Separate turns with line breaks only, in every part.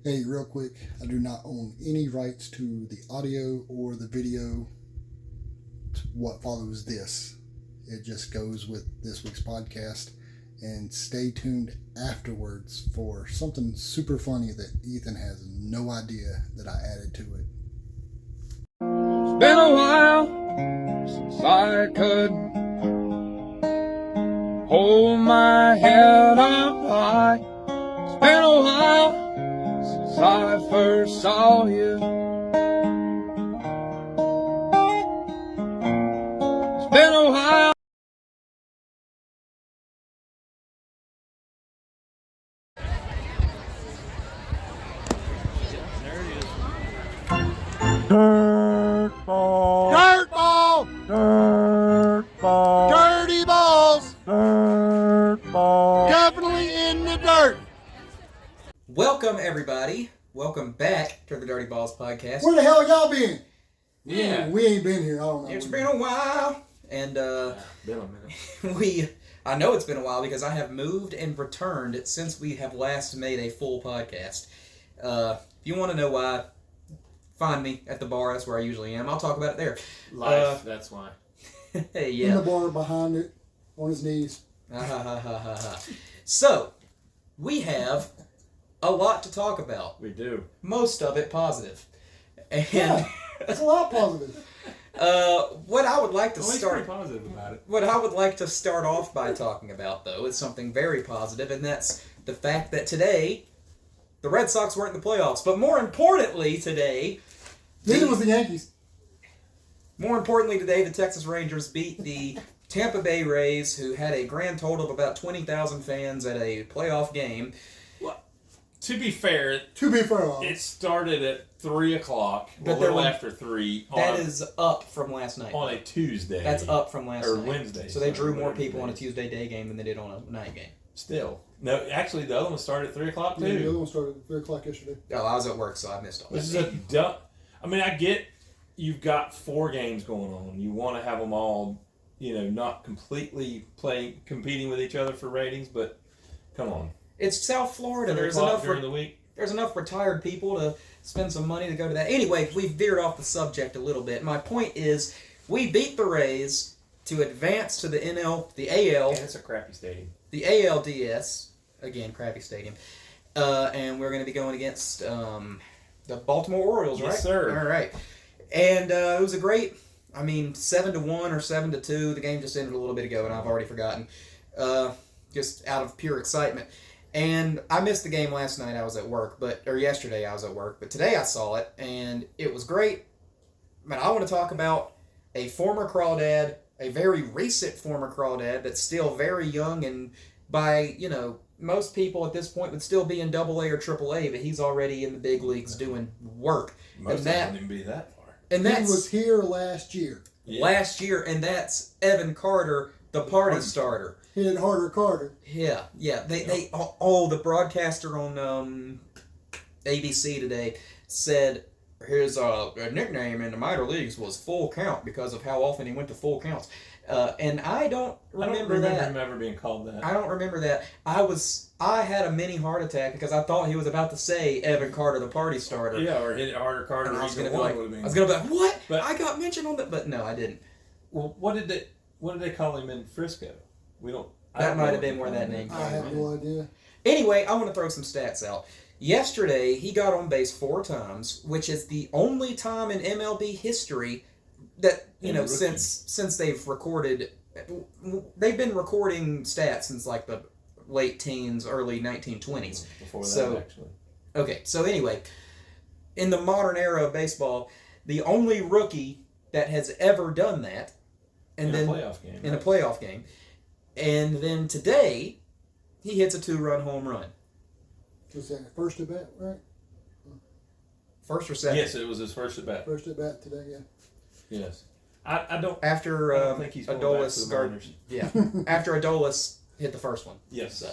Hey, real quick, I do not own any rights to the audio or the video to what follows this. It just goes with this week's podcast. And stay tuned afterwards for something super funny that Ethan has no idea that I added to it.
It's been a while since I could hold my head up high. It's been a while since I first saw you. It's been a while.
Dirt ball.
Dirt ball!
Dirt ball.
Dirty balls!
Dirt ball.
Definitely in the dirt!
Welcome, everybody. Welcome back to the Dirty Balls podcast.
Where the hell y'all been?
Yeah.
We ain't been here. I don't know.
It's been a while. And
Been a minute.
I know it's been a while because I have moved and returned since we have last made a full podcast. If you want to know why, find me at the bar. That's where I usually am. I'll talk about it there.
Life, that's why.
Hey,
In the
yeah.
bar behind it, on his knees.
So, we have a lot to talk about.
We do.
Most of it positive. And
Yeah, it's a lot positive.
what I would like to
Well, he's
start
pretty positive about it.
What I would like to start off by talking about, though, is something very positive, and that's the fact that today, the Red Sox weren't in the playoffs. But more importantly today,
Neither was the Yankees.
the Texas Rangers beat the Tampa Bay Rays, who had a grand total of about 20,000 fans at a playoff game.
To be fair,
To be fair,
it started at 3 o'clock,
But
a little
there were-
after 3
That is up from last night.
on a Tuesday.
That's up from last
Or
night.
Wednesday,
So they drew
sorry,
more
whatever
people on a
day.
Tuesday day game than they did on a night game.
Still. No, actually, the other one started at 3 o'clock,
yeah, the other
too.
one started at 3 o'clock yesterday.
Oh, I was at work, so I missed all that.
This is a dumb... I mean, I get you've got 4 games going on. You want to have them all, not completely competing with each other for ratings, but come on.
It's South Florida.
3
There's
o'clock
enough
during the week.
There's enough retired people to spend some money to go to that. Anyway, we've veered off the subject a little bit. My point is, we beat the Rays to advance to the the AL,
And it's a crappy stadium.
the ALDS, again, crappy stadium, and we're going to be going against the Baltimore Orioles, right?
Yes, sir.
All right. And it was a great, 7-1 or 7-2. The game just ended a little bit ago, and I've already forgotten, just out of pure excitement. And I missed the game last night. I was at work, or yesterday I was at work. But today I saw it, and it was great. But I want to talk about a former crawdad, a very recent former crawdad that's still very young, and by most people at this point would still be in AA or AAA, but he's already in the big leagues doing work.
Most of
that-
them wouldn't even be that far.
And
He
that's
was here last year.
last year, and that's Evan Carter, the party starter.
Hit Carter.
Yeah. The broadcaster on ABC today said his nickname in the minor leagues was Full Count because of how often he went to full counts. And I don't remember that.
him ever being called that.
I don't remember that. I had a mini heart attack because I thought he was about to say Evan Carter, the party starter.
Yeah, or hit it harder, Carter.
And I was
either
gonna be
one
like,
would've been-
what?
But-
I got mentioned on that, but no, I didn't.
Well, what did they call him in Frisco? We don't. I
That
don't
might
know
have been
what
where
they
that
call
name
him.
I have no idea.
Anyway, I want to throw some stats out. Yesterday, he got on base 4 times, which is the only time in MLB history that since they've recorded. They've been recording stats since like the late teens, early 1920s.
Before that,
So-
actually.
Okay, so anyway, in the modern era of baseball, the only rookie that has ever done that, and
In
then
a playoff game.
in a playoff game, and then today, he hits a 2-run home run.
Was that first at bat, right?
First or second?
Yes, it was his first at bat.
First at bat today, yeah.
Yes. I don't.
After
I don't think he's going back to
Adolis,
the minors.
after Adolis hit the first one.
Yes.
So,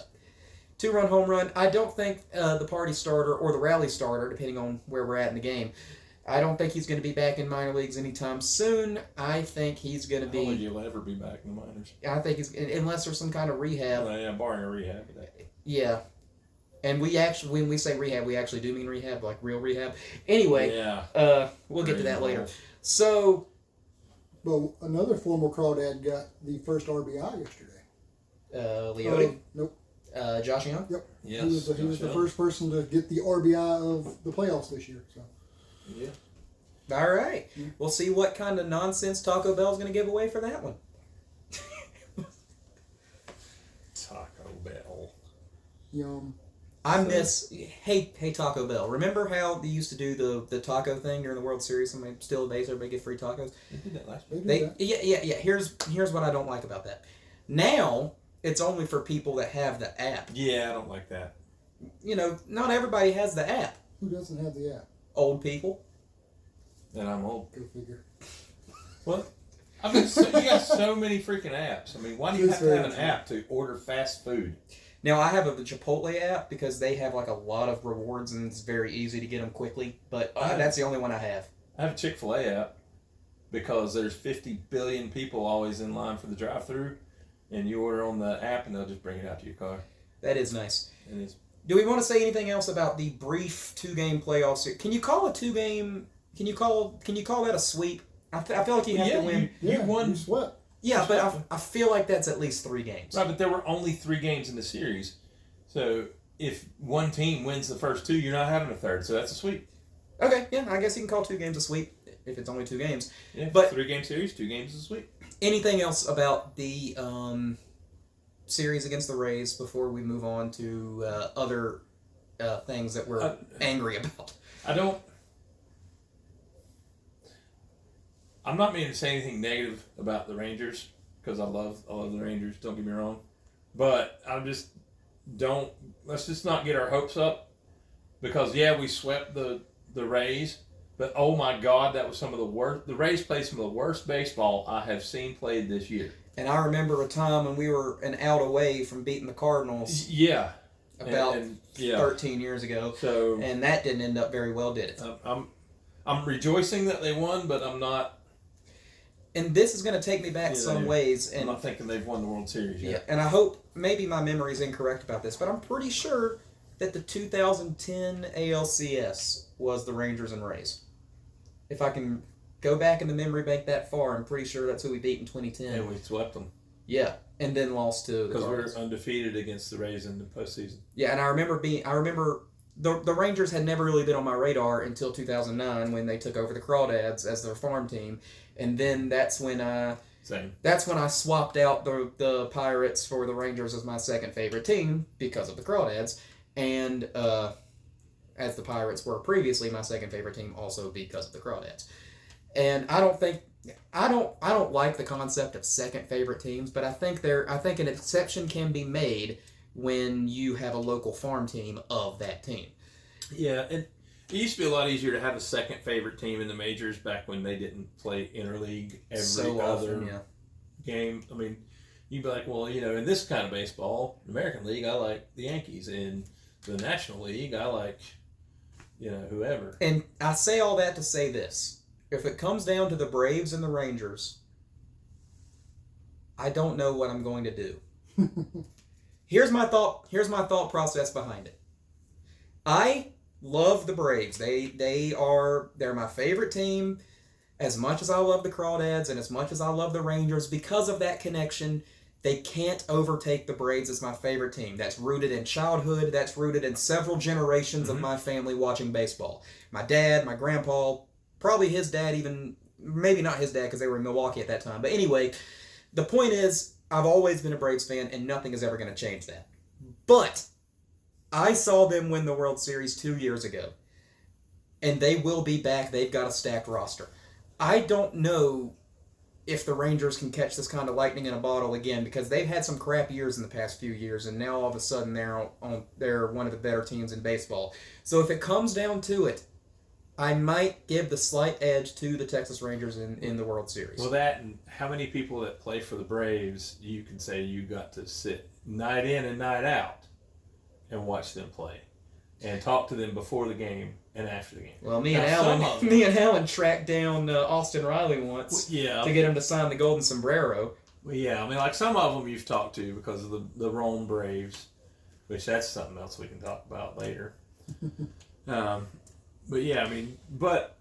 2-run home run. I don't think the party starter or the rally starter, depending on where we're at in the game, I don't think he's going to be back in minor leagues anytime soon. I think he's going to
I don't think
be.
he'll ever be back in the minors.
I think he's unless there's some kind of rehab.
Well, yeah, barring a rehab.
Yeah. And we actually, when we say rehab, we actually do mean rehab, like real rehab. Anyway,
Yeah.
We'll get to that later.
Involved.
So,
But another former crawdad got the first RBI yesterday.
Leote,
Nope.
Josh Young.
Yep.
Yes.
He was the first person to get the RBI of the playoffs this year. So.
Yeah.
All right. We'll see what kind of nonsense Taco Bell's going to give away for that one.
Taco Bell.
Yum.
I miss hey Taco Bell. Remember how they used to do the taco thing during the World Series? Somebody steal a base, everybody get free tacos.
They did that last week.
They do that.
Yeah. Here's what I don't like about that. Now it's only for people that have the app.
Yeah, I don't like that.
You know, not everybody has the app.
Who doesn't have the app?
Old people.
And I'm old.
Go figure.
What? I mean, you got so many freaking apps. I mean, why do you have to have an app to order fast food?
Now I have the Chipotle app because they have like a lot of rewards and it's very easy to get them quickly. But that's the only one I have.
I have a Chick-fil-A app because there's 50 billion people always in line for the drive-thru, and you order on the app and they'll just bring it out to your car.
That is nice.
And it's
Do we want to say anything else about the brief 2-game playoff series? Can you call a 2-game? Can you call that a sweep? I feel like you have to win.
You won.
You swept.
Yeah, but I feel like that's at least 3 games.
Right, but there were only 3 games in the series. So if one team wins the first 2, you're not having a third. So that's a sweep.
Okay, yeah, I guess you can call 2 games a sweep if it's only 2 games.
Yeah,
But
3-game series, 2 games is a sweep.
anything else about the series against the Rays before we move on to other things that we're angry about?
I'm not meaning to say anything negative about the Rangers because I love the Rangers. Don't get me wrong, but let's just not get our hopes up because we swept the Rays, but oh my God, that was some of the worst. The Rays played some of the worst baseball I have seen played this year.
And I remember a time when we were an out away from beating the Cardinals.
Yeah,
about 13 years ago.
So
and that didn't end up very well, did it?
I'm rejoicing that they won, but I'm not.
And this is going to take me back some ways. And
I'm not thinking they've won the World Series yet.
Yeah, and I hope, maybe my memory is incorrect about this, but I'm pretty sure that the 2010 ALCS was the Rangers and Rays. If I can go back in the memory bank that far, I'm pretty sure that's who we beat in 2010.
And we swept them.
Yeah, and then lost to the
because
Cardinals.
we're undefeated against the Rays in the postseason.
Yeah, and I remember the Rangers had never really been on my radar until 2009 when they took over the Crawdads as their farm team, and then that's when I swapped out the Pirates for the Rangers as my second favorite team because of the Crawdads, and as the Pirates were previously my second favorite team also because of the Crawdads. And I don't like the concept of second favorite teams, but I think an exception can be made when you have a local farm team of that team.
Yeah, and it used to be a lot easier to have a second favorite team in the majors back when they didn't play interleague every other game. I mean, you'd be like, well, in this kind of baseball, American League, I like the Yankees. In the National League, I like, whoever.
And I say all that to say this. If it comes down to the Braves and the Rangers, I don't know what I'm going to do. Here's my thought process behind it. I love the Braves. They're my favorite team. As much as I love the Crawdads and as much as I love the Rangers, because of that connection, they can't overtake the Braves as my favorite team. That's rooted in childhood. That's rooted in several generations of my family watching baseball. My dad, my grandpa, probably his dad, even maybe not his dad because they were in Milwaukee at that time. But anyway, the point is, I've always been a Braves fan, and nothing is ever going to change that. But I saw them win the World Series 2 years ago, and they will be back. They've got a stacked roster. I don't know if the Rangers can catch this kind of lightning in a bottle again, because they've had some crap years in the past few years, and now all of a sudden they're one of the better teams in baseball. So if it comes down to it, I might give the slight edge to the Texas Rangers in the World Series.
Well, that and how many people that play for the Braves, you can say you got to sit night in and night out and watch them play and talk to them before the game and after the game.
Well, me and Alan tracked down Austin Riley once to get him to sign the Golden Sombrero.
Well, yeah, I mean, like some of them you've talked to because of the Rome Braves. which that's something else we can talk about later. But yeah, I mean, but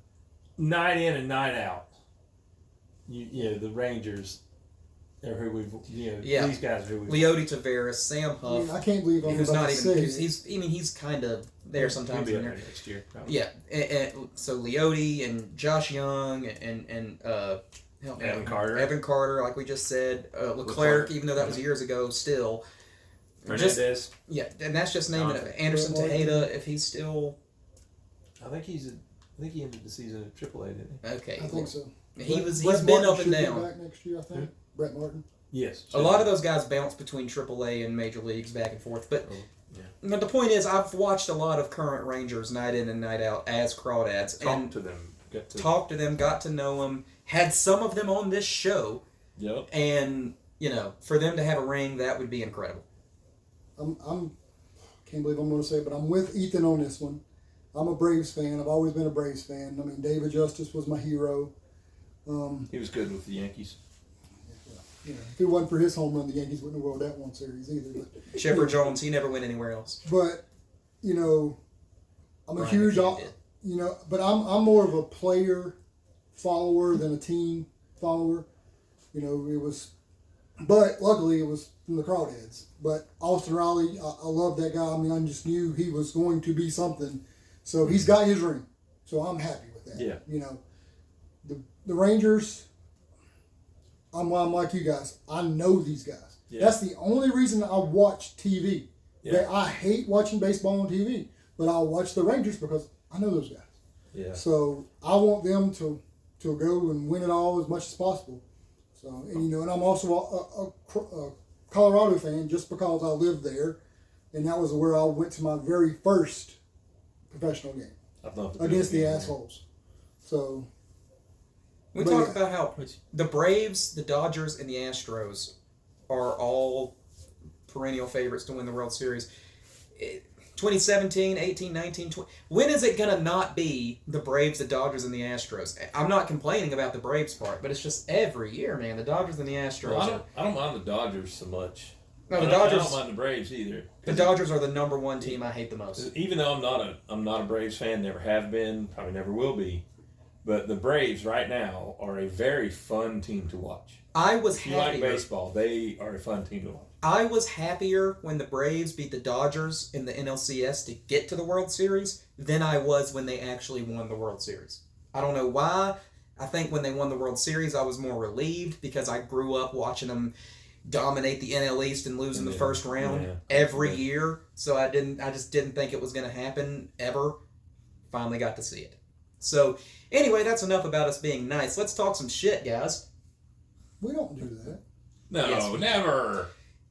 night in and night out, the Rangers are who we've, these guys are who we've.
Leody Taveras, Sam Huff.
I can't believe I'm
who's
about
not
to
even.
say.
He's kind of there sometimes.
He'll
in
be
there.
up there next year. Probably.
Yeah, and so Leody and Josh Young and
Evan Carter.
Evan Carter, like we just said, Leclerc, even though that was years ago, still.
Hernandez.
And that's just naming it. Anderson Tejeda, if he's still.
I think he ended the season at AAA, didn't he?
Okay.
I think so.
He's
Brett
been
Martin
up and
should be
down.
back next year, I think. Brett Martin.
Yes.
A lot of those guys bounce between AAA and major leagues back and forth. But
yeah.
the point is, I've watched a lot of current Rangers night in and night out as crawdads.
Talked to them.
Got to know them, had some of them on this show.
Yep.
And, for them to have a ring, that would be incredible.
I'm can't believe I'm going to say it, but I'm with Ethan on this one. I'm a Braves fan. I've always been a Braves fan. I mean, David Justice was my hero.
He was good with the Yankees.
If it wasn't for his home run, the Yankees wouldn't have won that one series either. But,
Chipper Jones, he never went anywhere else.
But, I'm a
Brian
huge,
McKee did.
but I'm more of a player follower than a team follower. But luckily it was from the Crawdads. But Austin Riley, I love that guy. I mean, I just knew he was going to be something. So he's got his ring. So I'm happy with that.
Yeah.
The Rangers, I'm like you guys. I know these guys.
Yeah.
That's the only reason I watch TV.
Yeah.
I hate watching baseball on TV, but I'll watch the Rangers because I know those guys.
Yeah.
So I want them to go and win it all as much as possible. So and I'm also a Colorado fan just because I lived there, and that was where I went to my very first professional game against the assholes. So.
We talk about how the Braves, the Dodgers, and the Astros are all perennial favorites to win the World Series. 2017, 18, 19, 20. When is it going to not be the Braves, the Dodgers, and the Astros? I'm not complaining about the Braves part, but it's just every year, man. The Dodgers and the Astros.
Well, I don't mind the Dodgers so much.
No,
I don't mind the Braves either.
The Dodgers are the number one team I hate the most.
Even though I'm not a Braves fan, never have been, probably never will be. But the Braves right now are a very fun team to watch.
If
you like baseball, they are a fun team to watch. I
was happier when the Braves beat the Dodgers in the NLCS to get to the World Series than I was when they actually won the World Series. I don't know why. I think when they won the World Series, I was more relieved because I grew up watching them dominate the NL East and lose in the first round every year. So I just didn't think it was going to happen ever. Finally got to see it. So anyway, that's enough about us being nice. Let's talk some shit, guys.
We don't do that.
No, never.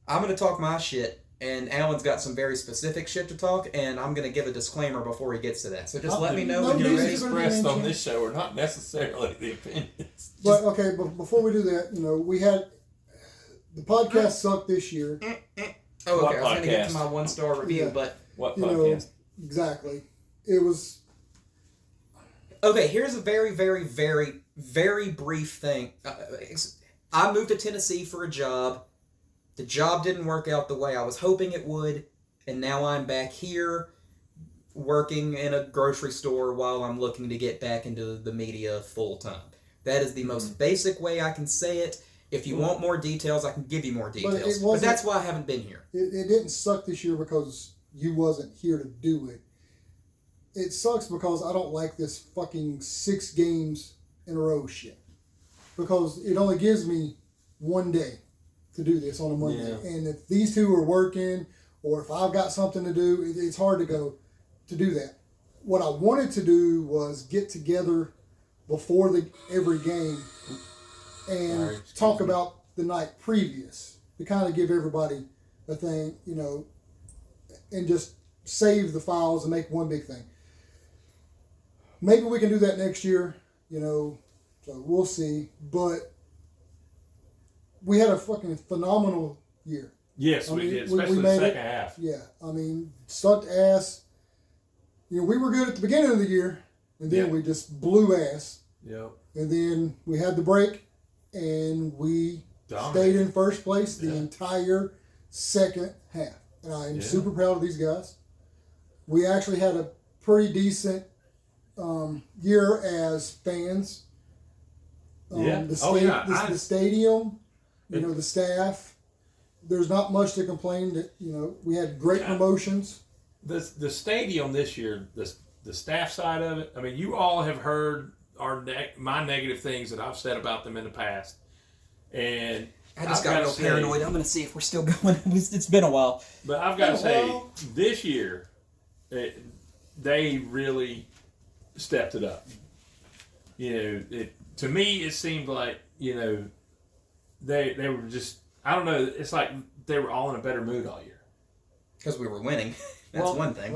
I'm going to talk my shit, and Alan's got some very specific shit to talk, and I'm going to give a discllaimer before he gets to that. So just let me know when you're ready.
Expressed on this show are not necessarily the opinions.
But okay, but before we do that, we had the podcast sucked this year.
Oh, okay. I was going to get to my 1-star review, but
what podcast?
Exactly. It was.
Okay, here's a very, very, very, very brief thing. I moved to Tennessee for a job. The job didn't work out the way I was hoping it would, and now I'm back here working in a grocery store while I'm looking to get back into the media full time. That is the most basic way I can say it. If you want more details, I can give you more details. But that's why I haven't been here.
It didn't suck this year because you wasn't here to do it. It sucks because I don't like this fucking 6 games in a row shit. Because it only gives me one day to do this on a Monday. Yeah. And if these two are working or if I've got something to do, it's hard to go to do that. What I wanted to do was get together before every game and talk about the night previous to kind of give everybody a thing, and just save the files and make one big thing. Maybe we can do that next year, so we'll see. But we had a fucking phenomenal year.
Yes, we did, especially the second half.
Yeah, sucked ass. We were good at the beginning of the year, and then we just blew ass.
Yep.
And then we had the break, and we stayed in first place the entire second half. and I am super proud of these guys. We actually had a pretty decent year as fans. The stadium, the staff. There's not much to complain. That we had great promotions.
The stadium this year, the staff side of it. I mean, you all have heard my negative things that I've said about them in the past, and
I just got real paranoid. I'm going to see if we're still going. It's been a while.
But I've got to say, this year, they really stepped it up. To me, it seemed like, they were just, I don't know, it's like they were all in a better mood all year.
Because we were winning. That's one thing.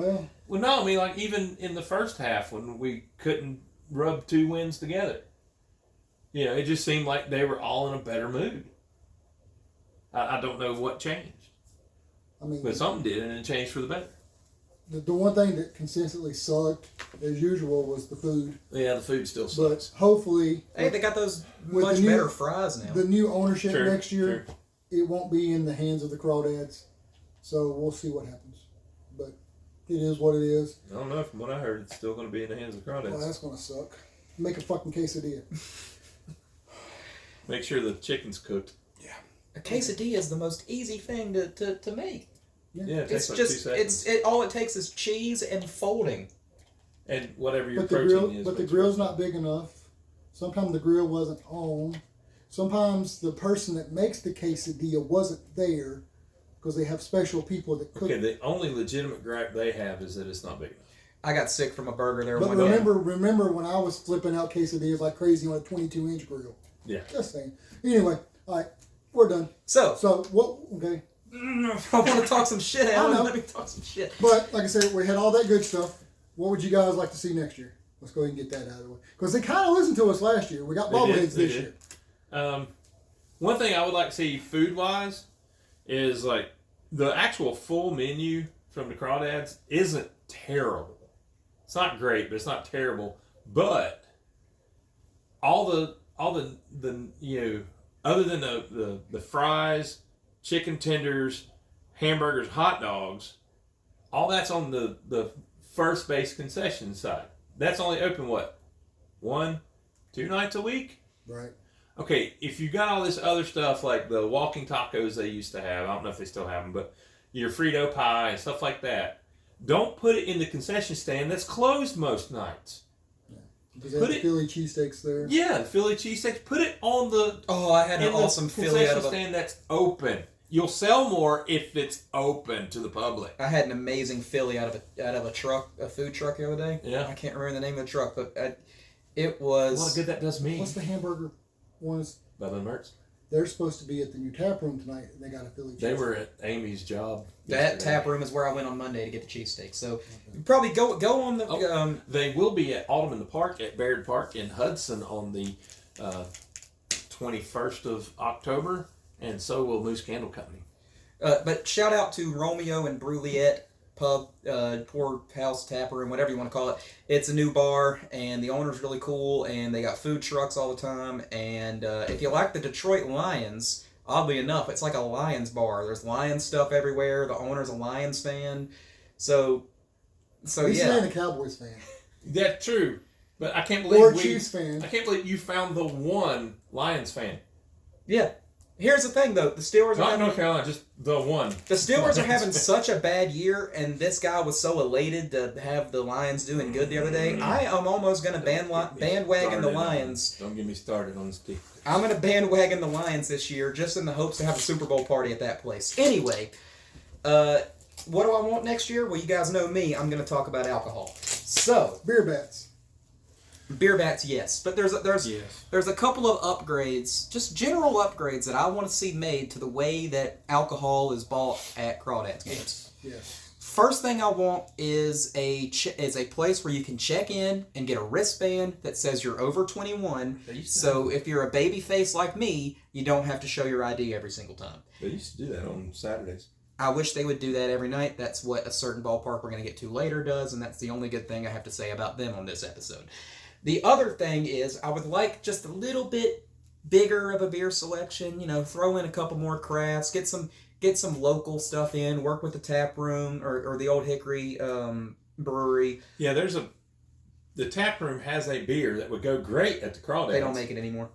Well, no, I mean, like, even in the first half when we couldn't rub 2 wins together, it just seemed like they were all in a better mood. I don't know what changed.
I mean,
but something did, and it changed for the better.
The one thing that consistently sucked, as usual, was the food.
Yeah, the food still sucks.
But hopefully...
Hey, they got those much better fries now.
The new ownership next year, it won't be in the hands of the crawdads. So we'll see what happens. But it is what it is.
I don't know. From what I heard, it's still going to be in the hands of the crawdads.
Well, that's going to suck. Make a fucking quesadilla.
Make sure the chicken's cooked.
Yeah.
A quesadilla is the most easy thing to make.
Yeah, it takes
it's
like
just
2 seconds.
all it takes is cheese and folding.
And whatever your
protein
is.
But the grill's not big enough. Sometimes the grill wasn't on. Sometimes the person that makes the quesadilla wasn't there because they have special people that cook.
Okay, the only legitimate gripe they have is that it's not big enough.
I got sick from a burger there.
But remember when I was flipping out quesadillas like crazy on a 22-inch grill?
Yeah.
Just saying. Anyway, all right, we're done.
So
what? Okay.
I want to talk some shit, Alan. Let me talk some shit.
But like I said, we had all that good stuff. What would you guys like to see next year? Let's go ahead and get that out of the way. Because they kind of listened to us last year. We got bobbleheads this year.
One thing I would like to see food-wise is like the actual full menu from the Crawdads isn't terrible. It's not great, but it's not terrible. But all the other than the fries, chicken tenders, hamburgers, hot dogs, all that's on the first base concession side. That's only open, 1-2 nights a week?
Right.
Okay, if you got all this other stuff like the walking tacos they used to have, I don't know if they still have them, but your Frito pie and stuff like that, don't put it in the concession stand that's closed most nights.
Does that have Philly cheesesteaks there?
Yeah, the Philly cheesesteaks. Put it on the
I had an awesome Philly out of a
stand that's open. You'll sell more if it's open to the public.
I had an amazing Philly out of a truck, a food truck the other day.
Yeah.
I can't remember the name of the truck, but it was.
What good that does me.
What's the hamburger ones?
Bubba and Mertz.
They're supposed to be at the new tap room tonight, and they got a Philly cheesesteak.
They were at Amy's job.
That tap room is where I went on Monday to get the cheesesteak. So you probably go on the.
They will be at Autumn in the Park at Baird Park in Hudson on the 21st of October, and so will Moose Candle Company.
But shout out to Romeo and Bruliette Pub, Poorhouse Tap Room, whatever you want to call it. It's a new bar, and the owner's really cool, and they got food trucks all the time. And if you like the Detroit Lions, oddly enough, it's like a Lions bar. There's Lions stuff everywhere. The owner's a Lions fan. So
He's
yeah.
a Cowboys fan.
That's true. But I can't believe
Or Chiefs fan.
I can't believe you found the one Lions fan.
Yeah. Here's the thing, though. The Steelers
Not North Carolina, just the one.
The Steelers are having such a bad year, and this guy was so elated to have the Lions doing good the other day. I am almost going to bandwagon the Lions.
Don't get me started on this team.
I'm going to bandwagon the Lions this year just in the hopes to have a Super Bowl party at that place. Anyway, what do I want next year? Well, you guys know me. I'm going to talk about alcohol. So,
Beer bats.
beer bats, yes. But there's a couple of upgrades, just general upgrades that I want to see made to the way that alcohol is bought at Crawdads games.
Yes.
First thing I want is a place where you can check in and get a wristband that says you're over 21. So if you're a baby face like me, you don't have to show your ID every single time.
They used to do that on Saturdays.
I wish they would do that every night. That's what a certain ballpark we're going to get to later does, and that's the only good thing I have to say about them on this episode. The other thing is I would like just a little bit bigger of a beer selection, throw in a couple more crafts, get some get some local stuff in, work with the tap room or the Old Hickory brewery.
Yeah, the tap room has a beer that would go great at the Crawdads.
They don't make it anymore.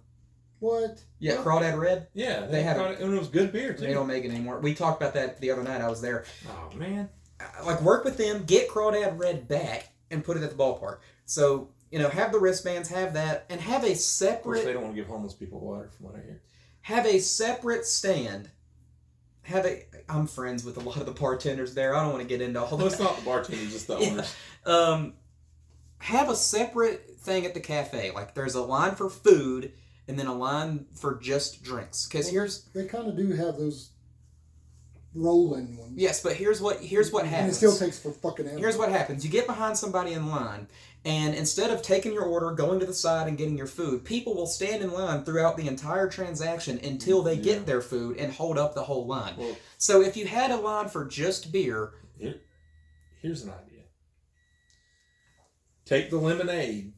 What?
Yeah, Crawdad Red.
Yeah,
they have
it, and it was good beer too.
They don't make it anymore. We talked about that the other night. I was there.
Oh man!
Like, work with them, get Crawdad Red back, and put it at the ballpark. So, have the wristbands, have that, and have a separate.
Of course, they don't want to give homeless people water, from what I hear.
Have a separate stand. I'm friends with a lot of the bartenders there. I don't want to get into all
Well, it's
that.
not the bartenders, it's the owners.
Have a separate thing at the cafe. Like, there's a line for food and then a line for just drinks. Because
they kind of do have those rolling ones.
Yes, but here's what happens.
And it still takes for fucking hours.
Here's what happens. You get behind somebody in line, and instead of taking your order, going to the side, and getting your food, people will stand in line throughout the entire transaction until they get their food and hold up the whole line.
Well,
so if you had a line for just beer...
Here's an idea. Take the lemonade,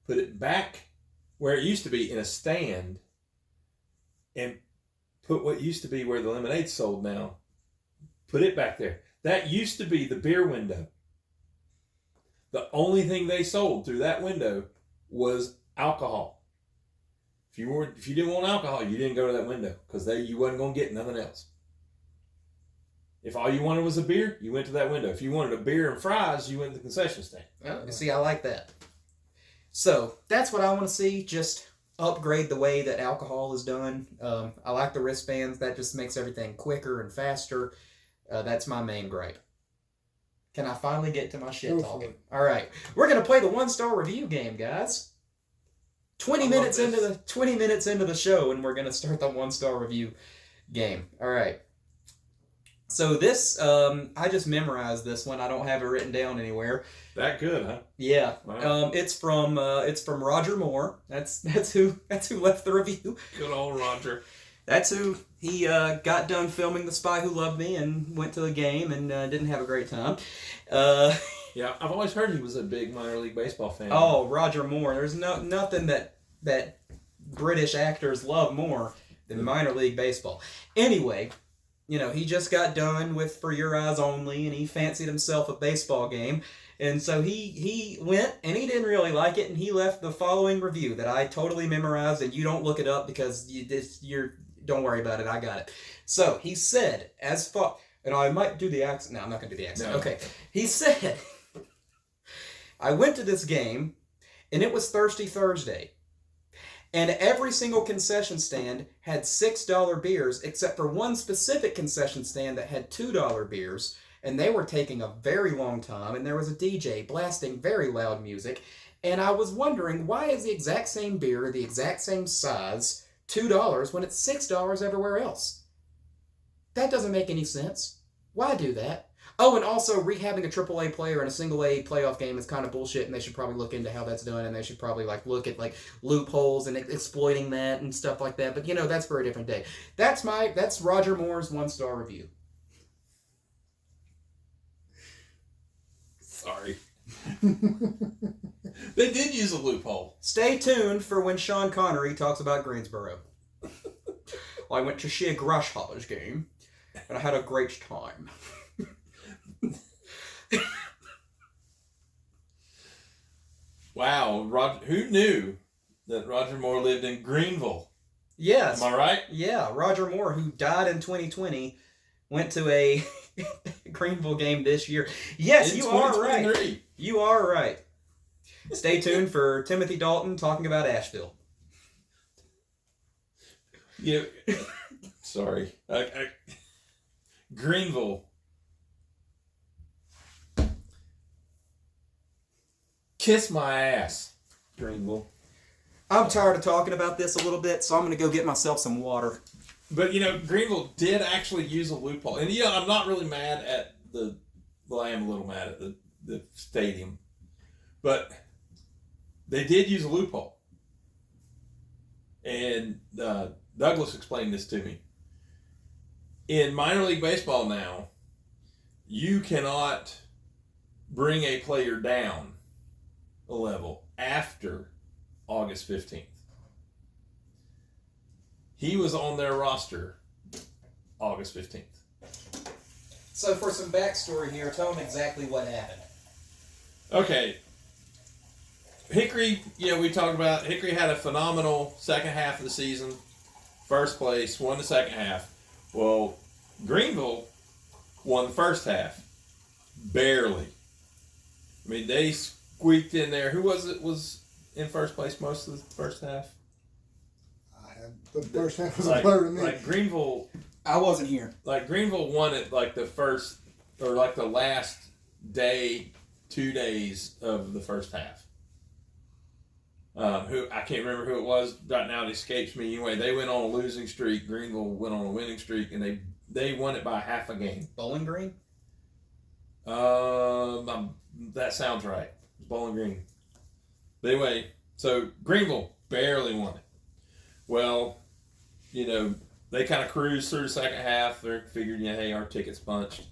put it back where it used to be in a stand, and put what used to be where the lemonade's sold now. Put it back there. That used to be the beer window. The only thing they sold through that window was alcohol. If you didn't want alcohol, you didn't go to that window because you wasn't going to get nothing else. If all you wanted was a beer, you went to that window. If you wanted a beer and fries, you went to the concession stand.
Oh, see, I like that. So that's what I want to see. Just upgrade the way that alcohol is done. I like the wristbands. That just makes everything quicker and faster. That's my main gripe. Can I finally get to my shit talking? All right, we're gonna play the 1-star review game, guys. 20 minutes into the show, and we're gonna start the 1-star review game. All right. So this, I just memorized this one. I don't have it written down anywhere.
That good, huh?
Yeah.
Wow.
It's from Roger Moore. That's who left the review.
Good old Roger.
That's who. He got done filming The Spy Who Loved Me and went to the game and didn't have a great time.
Yeah, I've always heard he was a big minor league baseball fan.
Oh, Roger Moore. There's nothing that British actors love more than minor league baseball. Anyway, he just got done with For Your Eyes Only, and he fancied himself a baseball game. And so he went, and he didn't really like it, and he left the following review that I totally memorized, and you don't look it up because don't worry about it, I got it. So, he said, and I might do the accent. No, I'm not going to do the accent.
No.
Okay. He said, I went to this game, and it was Thirsty Thursday. And every single concession stand had $6 beers, except for one specific concession stand that had $2 beers, and they were taking a very long time, and there was a DJ blasting very loud music, and I was wondering, why is the exact same beer, the exact same size, $2 when it's $6 everywhere else? That doesn't make any sense. Why do that? Oh, and also rehabbing a AAA player in a single A playoff game is kind of bullshit, and they should probably look into how that's done, and they should probably look at loopholes and exploiting that and stuff like that. But that's for a different day. That's Roger Moore's 1-star review.
Sorry. They did use a loophole.
Stay tuned for when Sean Connery talks about Greensboro. Well, I went to see a Grasshopper's game, and I had a great time.
Wow, Roger, who knew that Roger Moore lived in Greenville?
Yes.
Am I right?
Yeah, Roger Moore, who died in 2020, went to a Greenville game this year. Yes, you are right. You are right. Stay tuned for Timothy Dalton talking about Asheville.
Sorry. Greenville. Kiss my ass, Greenville.
I'm tired of talking about this a little bit, so I'm going to go get myself some water.
But, Greenville did actually use a loophole. And, I'm not really mad at I am a little mad at the stadium. But they did use a loophole. And Douglas explained this to me. In minor league baseball now, you cannot bring a player down a level after August 15th. He was on their roster August 15th.
So for some backstory here, tell them exactly what happened.
Okay. Hickory, we talked about Hickory had a phenomenal second half of the season. First place, won the second half. Well, Greenville won the first half. Barely. I mean, they squeaked in there. Who was in first place most of the first half?
The first half was a blur to me.
Like Greenville,
I wasn't here.
like Greenville won it like the first or like the last day, 2 days of the first half. Who I can't remember who it was right now. It escapes me. Anyway, they went on a losing streak. Greenville went on a winning streak, and they won it by half a game.
Bowling Green.
That sounds right. Bowling Green. But anyway, so Greenville barely won it. Well, they kind of cruised through the second half. They figured, hey, our ticket's punched.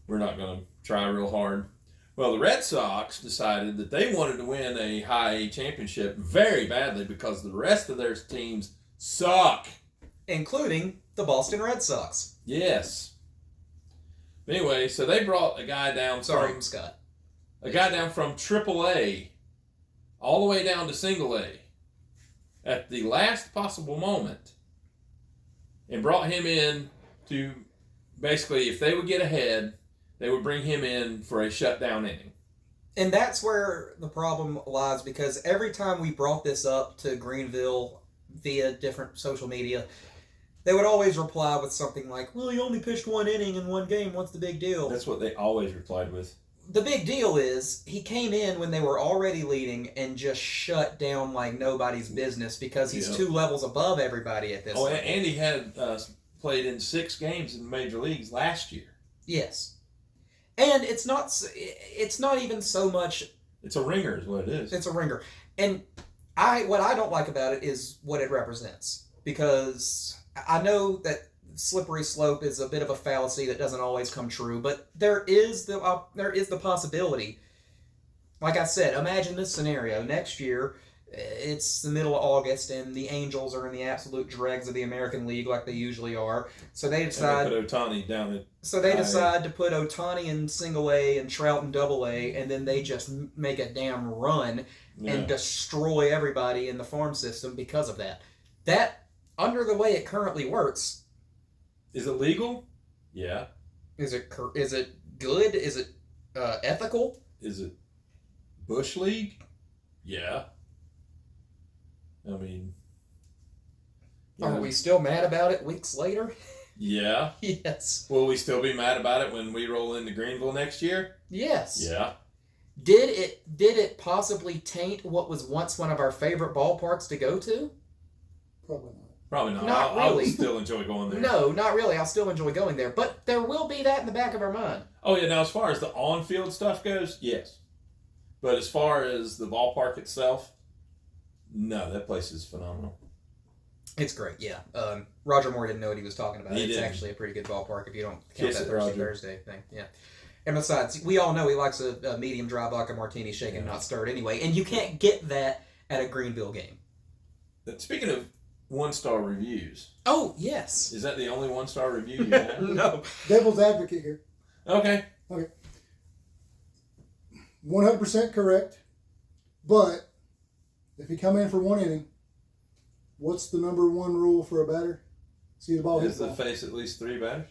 We're not going to try real hard. Well, the Red Sox decided that they wanted to win a high A championship very badly because the rest of their teams suck.
Including the Boston Red Sox.
Yes. But anyway, so they brought a guy down.
Sorry, Scott.
A guy down from AAA all the way down to Single A at the last possible moment and brought him in to basically, if they would get ahead, they would bring him in for a shutdown inning.
And that's where the problem lies, because every time we brought this up to Greenville via different social media, they would always reply with something like, well, you only pitched one inning in one game. What's the big deal?
That's what they always replied with.
The big deal is he came in when they were already leading and just shut down like nobody's business because he's 2 levels above everybody at this point.
And he had played in 6 games in the major leagues last year.
Yes. And it's not even so much...
It's a ringer is what it is.
It's a ringer. And what I don't like about it is what it represents. Because I know that slippery slope is a bit of a fallacy that doesn't always come true, but there is the possibility. Like I said, imagine this scenario. Next year, it's the middle of August, and the Angels are in the absolute dregs of the American League like they usually are. So they decide...
And they put Ohtani down at...
So they decide to put Ohtani in Single A and Trout in Double A, and then they just make a damn run and destroy everybody in the farm system because of that. That, under the way it currently works...
Is it legal? Yeah.
Is it good? Is it ethical?
Is it Bush League? Yeah. I mean...
Are we still mad about it weeks later?
Yeah.
Yes.
Will we still be mad about it when we roll into Greenville next year?
Yes.
Yeah.
Did it possibly taint what was once one of our favorite ballparks to go to?
Probably not.
Probably not.
Not
I
really.
would still enjoy going there.
No, not really. I'll still enjoy going there. But there will be that in the back of our mind.
Oh, yeah. Now, as far as the on-field stuff goes, yes. But as far as the ballpark itself, no, that place is phenomenal.
It's great, yeah. Roger Moore didn't know what he was talking about.
He
It's
didn't.
actually a pretty good ballpark if you don't count
Kiss
that
it,
Thursday thing. Yeah. And besides, we all know he likes a medium dry vodka martini shaken, not stirred anyway. And you can't get that at a Greenville game.
Speaking of 1-star reviews,
Oh, yes.
is that the only 1-star review you have?
No.
Devil's advocate here.
Okay.
100% correct. But if you come in for 1 inning, what's the number 1 rule for a batter? See the ball, hit
Is
the
the
ball.
face at least 3 batters?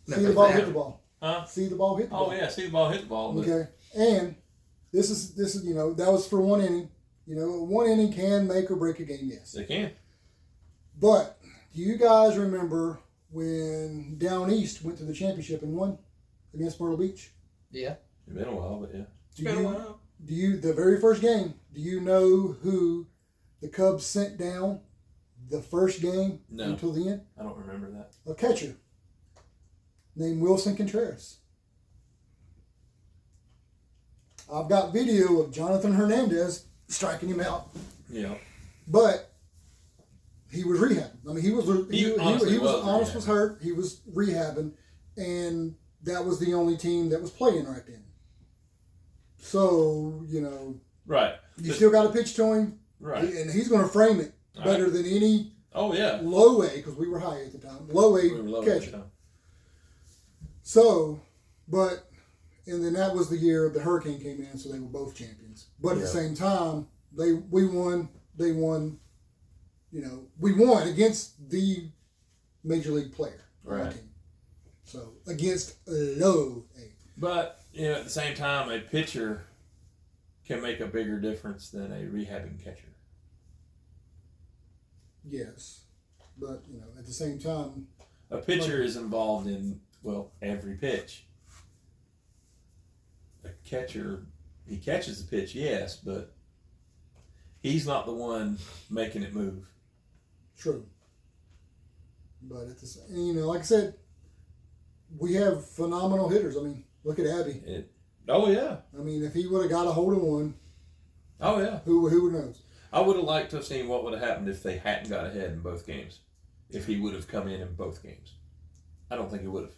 See the ball, hit the ball.
Huh?
See the ball, hit the ball.
Oh, yeah. See the ball, hit the ball. But
Okay. And this is that was for 1 inning. 1 inning can make or break a game, yes.
They can.
But do you guys remember when Down East went to the championship and won against Myrtle Beach?
Yeah.
It's been a while, but yeah.
Do you the very first game, do you know who the Cubs sent down the first game until the end?
I don't remember that.
A catcher named Wilson Contreras. I've got video of Jonathan Hernandez striking him out.
Yeah.
But he was rehabbing. I mean, he was honest was hurt. He was rehabbing, and that was the only team that was playing right then. So
Right.
you still got to pitch to him,
Right.
and he's going to frame it better than any
Oh, yeah.
low A, because we were high at the time. Low A
We were low at the
catcher.
time.
So, and then that was the year the Hurricane came in, so they were both champions. But at the same time, we won. They won. We won against the major league player on our team. So against low A.
But at the same time, a pitcher can make a bigger difference than a rehabbing catcher.
Yes, but at the same time,
a pitcher is involved in every pitch. A catcher, he catches the pitch, yes, but he's not the one making it move.
True. But at the same, like I said, we have phenomenal hitters. I mean, look at Abby.
Oh yeah.
I mean, if he would have got a hold of one.
Oh yeah.
Who knows?
I would have liked to have seen what would have happened if they hadn't got ahead in both games. If he would have come in both games, I don't think he would have.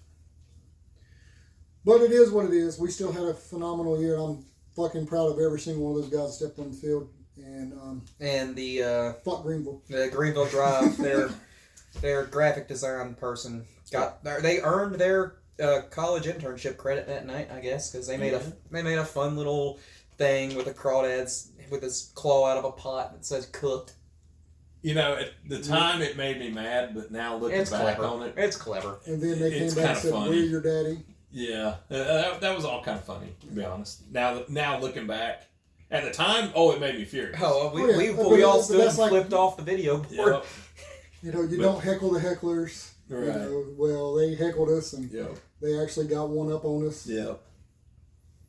But it is what it is. We still had a phenomenal year. I'm fucking proud of every single one of those guys that stepped on the field
and the
fuck Greenville.
The Greenville Drive, their graphic design person they earned their college internship credit that night, I guess, because they made a fun little thing with a crawdads with his claw out of a pot that says cooked.
At the time it made me mad, but now looking back on it,
it's clever.
And then they came back and said, "We're your daddy."
Yeah, that was all kind of funny, to be honest. Now looking back, at the time, it made me furious.
We all stood and flipped off the video board.
Yep. You don't heckle the hecklers.
Right.
They heckled us, and they actually got one up on us.
Yep.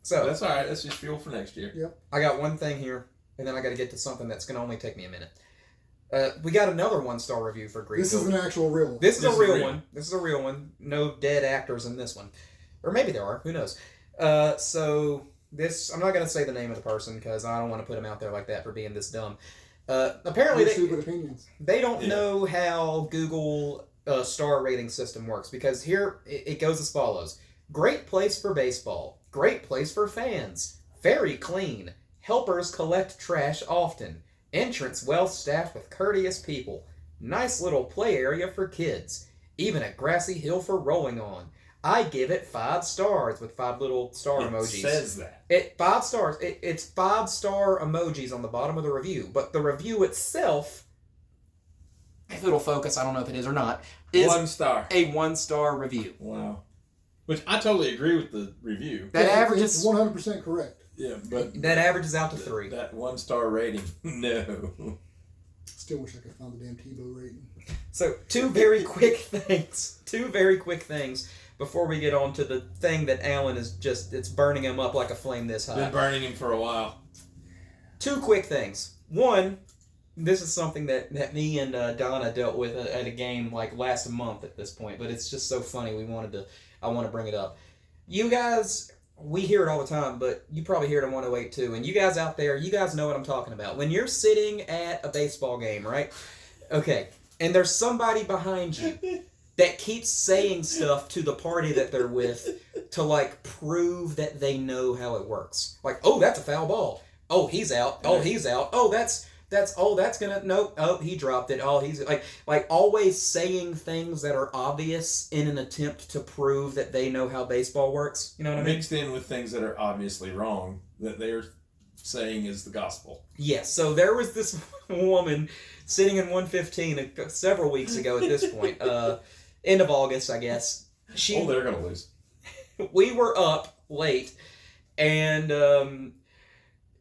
So
that's all right. That's just fuel for next year.
Yep.
I got one thing here, and then I got to get to something that's going to only take me a minute. We got another 1-star review for Greenville.
This is an actual real one.
This is a real one. This is a real one. No dead actors in this one. Or maybe there are. Who knows? So this, I'm not going to say the name of the person because I don't want to put him out there like that for being this dumb. Apparently
stupid opinions.
They don't know how Google star rating system works, because here it goes as follows. Great place for baseball. Great place for fans. Very clean. Helpers collect trash often. Entrance well staffed with courteous people. Nice little play area for kids. Even a grassy hill for rolling on. I give it 5 stars with 5 little star emojis.
It says that.
5 stars. It's 5-star emojis on the bottom of the review, but the review itself, if it'll focus, I don't know if it is or not, is
1 star.
A 1-star review.
Wow. Which I totally agree with the review.
That averages
100% correct.
Yeah, but
that averages out to 3.
That 1-star rating, no.
Still wish I could find the damn Tebow rating.
So 2 very quick things. 2 very quick things before we get on to the thing that Alan is it's burning him up like a flame this high.
Been burning him for a while. 2
quick things. One, this is something that me and Donna dealt with at a game like last month at this point, but it's just so funny. I want to bring it up. You guys, we hear it all the time, but you probably hear it on 108 too. And you guys out there, you guys know what I'm talking about. When you're sitting at a baseball game, right? Okay, and there's somebody behind you that keeps saying stuff to the party that they're with to prove that they know how it works. Like, oh, that's a foul ball. Oh, he's out. Oh, he's out. Oh, that's gonna, nope. Oh, he dropped it. Oh, he's like always saying things that are obvious in an attempt to prove that they know how baseball works. You know what I mean?
Mixed in with things that are obviously wrong that they're saying is the gospel.
Yes. So there was this woman sitting in 115 several weeks ago at this point, end of August, I guess.
They're gonna lose.
We were up late, and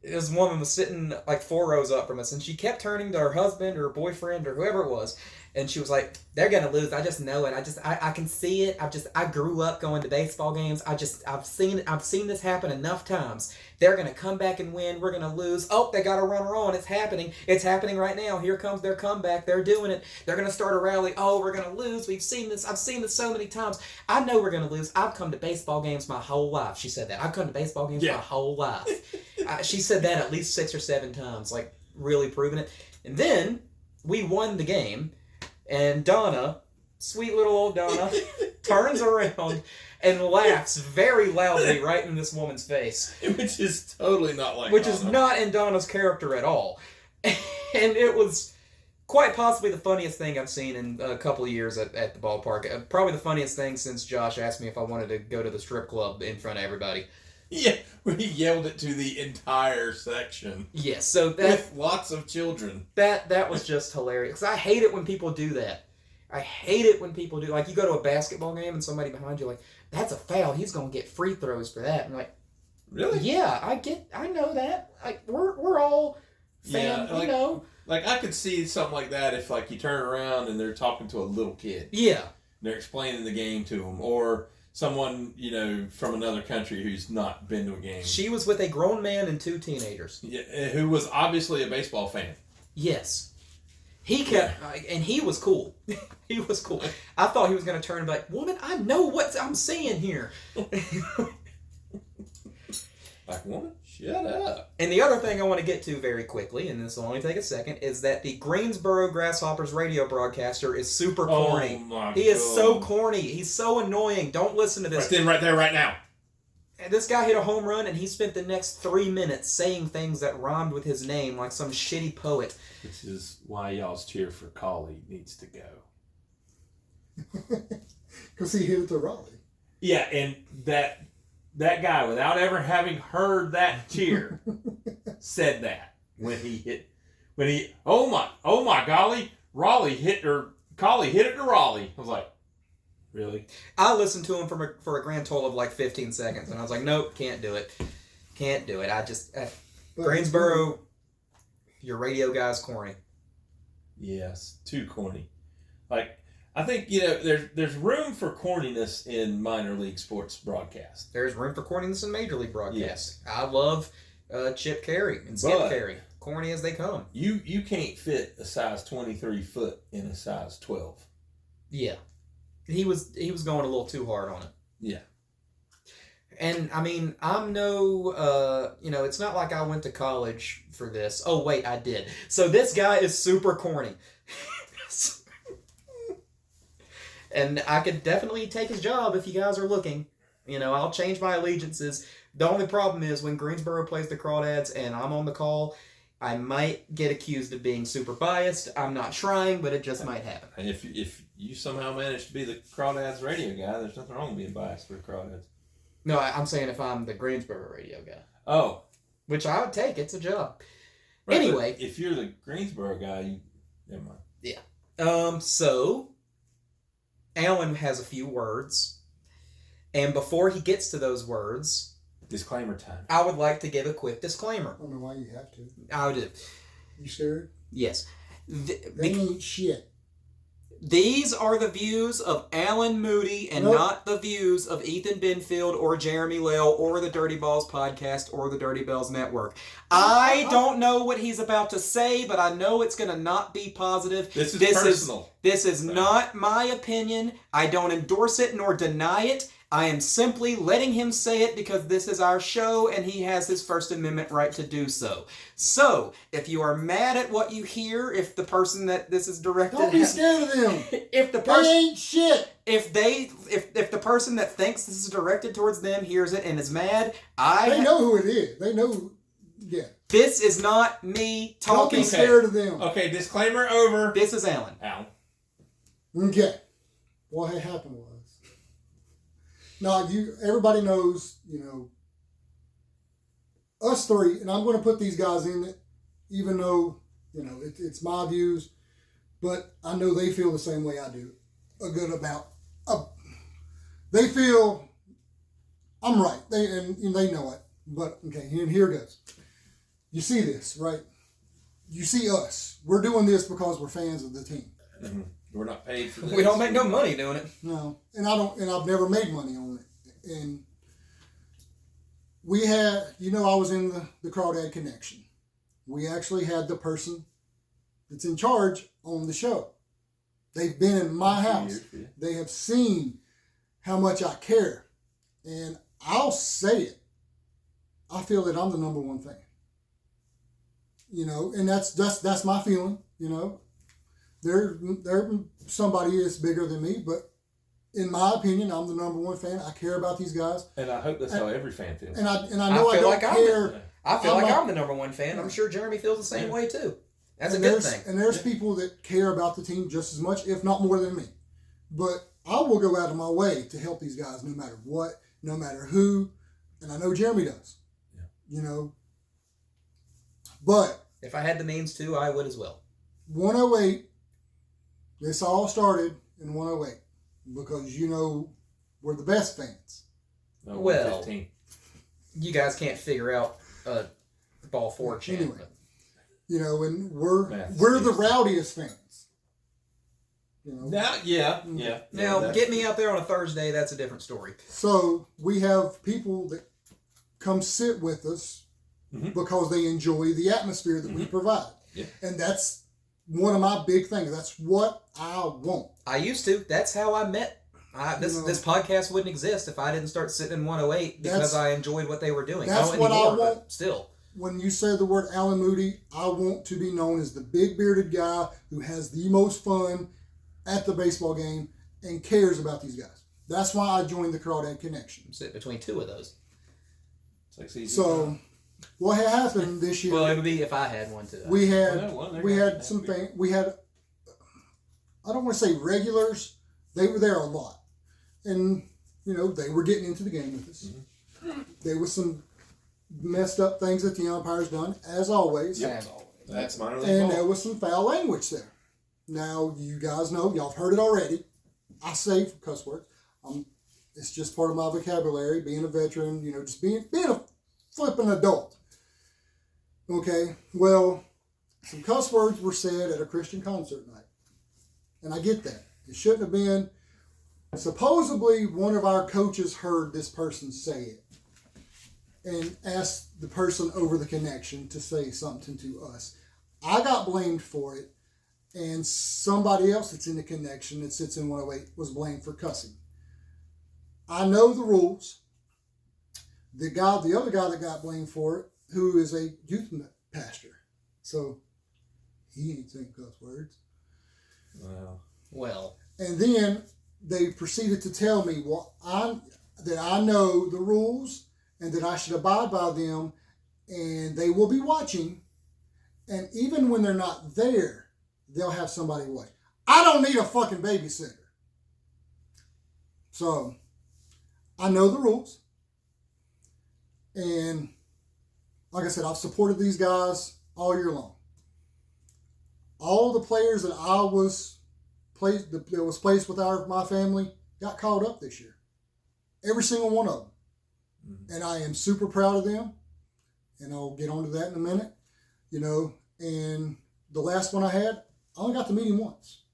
this woman was sitting 4 rows up from us, and she kept turning to her husband or her boyfriend or whoever it was, and she was like, "They're gonna lose. I just know it. I can see it. I grew up going to baseball games. I've seen this happen enough times. They're gonna come back and win. We're gonna lose. Oh, they got a runner on. It's happening. It's happening right now. Here comes their comeback. They're doing it. They're gonna start a rally. Oh, we're gonna lose. We've seen this. I've seen this so many times. I know we're gonna lose. I've come to baseball games my whole life." She said that. "I've come to baseball games my whole life." She said that at least 6 or 7 times, really proving it. And then we won the game, and Donna, sweet little old Donna, turns around and laughs very loudly right in this woman's face.
Which is totally not like
Which
Donna.
is not in Donna's character at all. And it was quite possibly the funniest thing I've seen in a couple of years at the ballpark. Probably the funniest thing since Josh asked me if I wanted to go to the strip club in front of everybody.
Yeah, we yelled it to the entire section.
Yes, so
With lots of children.
that was just hilarious. 'Cause I hate it when people do that. I hate it when people do, like, you go to a basketball game and somebody behind you like, that's a foul. He's gonna get free throws for that. And you're like,
Really?
yeah, I know that. Like, we're all fans,
like,
you know.
Like, I could see something like that if, like, you turn around and they're talking to a little kid.
Yeah.
They're explaining the game to them, or someone, from another country who's not been to a game.
She was with a grown man and 2 teenagers.
Yeah, who was obviously a baseball fan.
Yes. He kept, and he was cool. He was cool. I thought he was going to turn and be like, woman, I know what I'm saying here.
Like, woman, shut up.
And the other thing I want to get to very quickly, and this will only take a second, is that the Greensboro Grasshoppers radio broadcaster is super corny.
Oh my
He is so corny. He's so annoying. Don't listen to this.
Right there, right now.
And this guy hit a home run, and he spent the next 3 minutes saying things that rhymed with his name like some shitty poet.
This is why y'all's cheer for Collie needs to go.
Because he hit it to Raleigh.
Yeah, and that guy, without ever having heard that cheer, said that oh my golly, Collie hit it to Raleigh. I was like, really?
I listened to him for a grand total of like 15 seconds, and I was like, nope, can't do it. Can't do it. Greensboro, your radio guy's corny.
Yes, too corny. Like, I think, there's room for corniness in minor league sports broadcast.
There's room for corniness in major league broadcasts.
Yes.
I love Chip Carey and Skip Carey. Corny as they come.
You can't fit a size 23 foot in a size 12.
Yeah. He was going a little too hard on it.
Yeah.
And, I mean, I'm no, it's not like I went to college for this. Oh, wait, I did. So this guy is super corny. And I could definitely take his job if you guys are looking. I'll change my allegiances. The only problem is when Greensboro plays the Crawdads and I'm on the call, I might get accused of being super biased. I'm not trying, but it just might happen.
And if you somehow manage to be the Crawdads radio guy, there's nothing wrong with being biased for the Crawdads.
No, I'm saying if I'm the Greensboro radio guy.
Oh.
Which I would take. It's a job.
Right,
anyway.
If you're the Greensboro guy, never mind.
Yeah. So, Alan has a few words. And before he gets to those words...
Disclaimer time.
I would like to give a quick disclaimer.
I don't know why you have to.
I do.
You scared?
Yes.
They ain't shit.
These are the views of Alan Moody and not the views of Ethan Benfield or Jeremy Lale or the Dirty Balls podcast or the Dirty Bells Network. I don't know what he's about to say, but I know it's going to not be positive.
This is personal.
This is not my opinion. I don't endorse it nor deny it. I am simply letting him say it because this is our show and he has his First Amendment right to do so. So, if you are mad at what you hear, if the person that this is directed
Don't be scared of them.
If the
They
person
ain't shit.
if the person that thinks this is directed towards them hears it and is mad,
They know who it is. They know. Yeah.
This is not me
Don't
talking.
be scared of them.
Okay, disclaimer over.
This is Alan.
Alan.
Okay. What had happened was. Now, everybody knows, us three, and I'm going to put these guys in it, even though, it's my views, but I know they feel the same way I do. They feel I'm right. And they know it. But, okay, and here it goes. You see this, right? You see us. We're doing this because we're fans of the team.
Mm-hmm. We're not paid for this.
We don't make no money doing it.
No, and I've never made money on it. And we had, I was in the Crawdad Connection. We actually had the person that's in charge on the show. They've been in my house. They have seen how much I care. And I'll say it. I feel that I'm the number one fan. And that's my feeling, There somebody is bigger than me, but in my opinion, I'm the number one fan. I care about these guys,
and I hope that's how every fan feels.
And I know I don't care.
I feel like I'm the number one fan. I'm sure Jeremy feels the same way too. That's a good thing.
And there's people that care about the team just as much, if not more than me. But I will go out of my way to help these guys no matter what, no matter who. And I know Jeremy does.
Yeah.
You know. But
if I had the means to, I would as well.
108, this all started in 108 because, you know, we're the best fans.
No,
well,
15.
You guys can't figure out ball four chant.
Anyway, you know, and we're
Math,
the rowdiest fans. You know.
Now, get me out there on a Thursday, that's a different story.
So we have people that come sit with us because they enjoy the atmosphere that we provide.
Yeah.
And that's one of my big things. That's what I want.
I used to. That's how I met. This podcast wouldn't exist if I didn't start sitting in 108 because I enjoyed what they were doing.
That's
I don't
what
anymore,
I want.
But still.
When you say the word Alan Moody, I want to be known as the big bearded guy who has the most fun at the baseball game and cares about these guys. That's why I joined the Crawdad Connection.
Sit between two of those.
So, what had happened this year?
Well, it would be if I had one too.
We had I don't want to say regulars. They were there a lot, and you know they were getting into the game with us. Mm-hmm. There was some messed up things that the umpires done, as always.
Yep. That's minor league
and
ball.
there was some foul language there. Now you guys know, y'all have heard it already. I say cuss words. It's just part of my vocabulary. Being a veteran, you know, just being a flipping adult. Okay, well, some cuss words were said at a Christian concert night. And I get that. It shouldn't have been. Supposedly, one of our coaches heard this person say it and asked the person over the connection to say something to us. I got blamed for it, and somebody else that's in the connection that sits in 108 was blamed for cussing. I know the rules. The other guy that got blamed for it, who is a youth pastor, so he ain't saying cuss words.
Well.
And then they proceeded to tell me that I know the rules and that I should abide by them, and they will be watching. And even when they're not there, they'll have somebody wait. I don't need a fucking babysitter. So, I know the rules. And like I said, I've supported these guys all year long. All the players that was placed with my family got called up this year. Every single one of them. Mm-hmm. And I am super proud of them. And I'll get onto that in a minute. You know, and the last one I had, I only got to meet him once.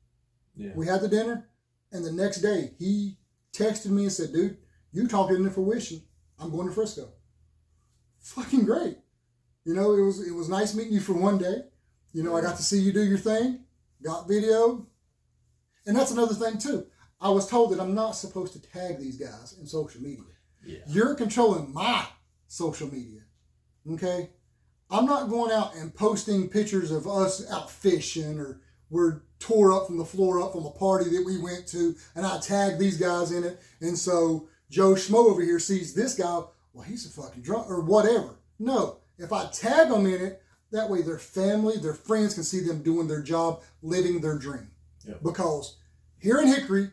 Yeah. We had the dinner, and the next day he texted me and said, dude, you talked it into fruition. I'm going to Frisco. Fucking great. You know, it was nice meeting you for one day. You know, I got to see you do your thing, got video. And that's another thing too. I was told that I'm not supposed to tag these guys in social media. Yeah. You're controlling my social media. Okay? I'm not going out and posting pictures of us out fishing or we're tore up from the floor up from a party that we went to and I tag these guys in it. And so Joe Schmo over here sees this guy, well, he's a fucking drunk or whatever. No, if I tag them in it, that way their family, their friends can see them doing their job, living their dream. Yep. Because here in Hickory,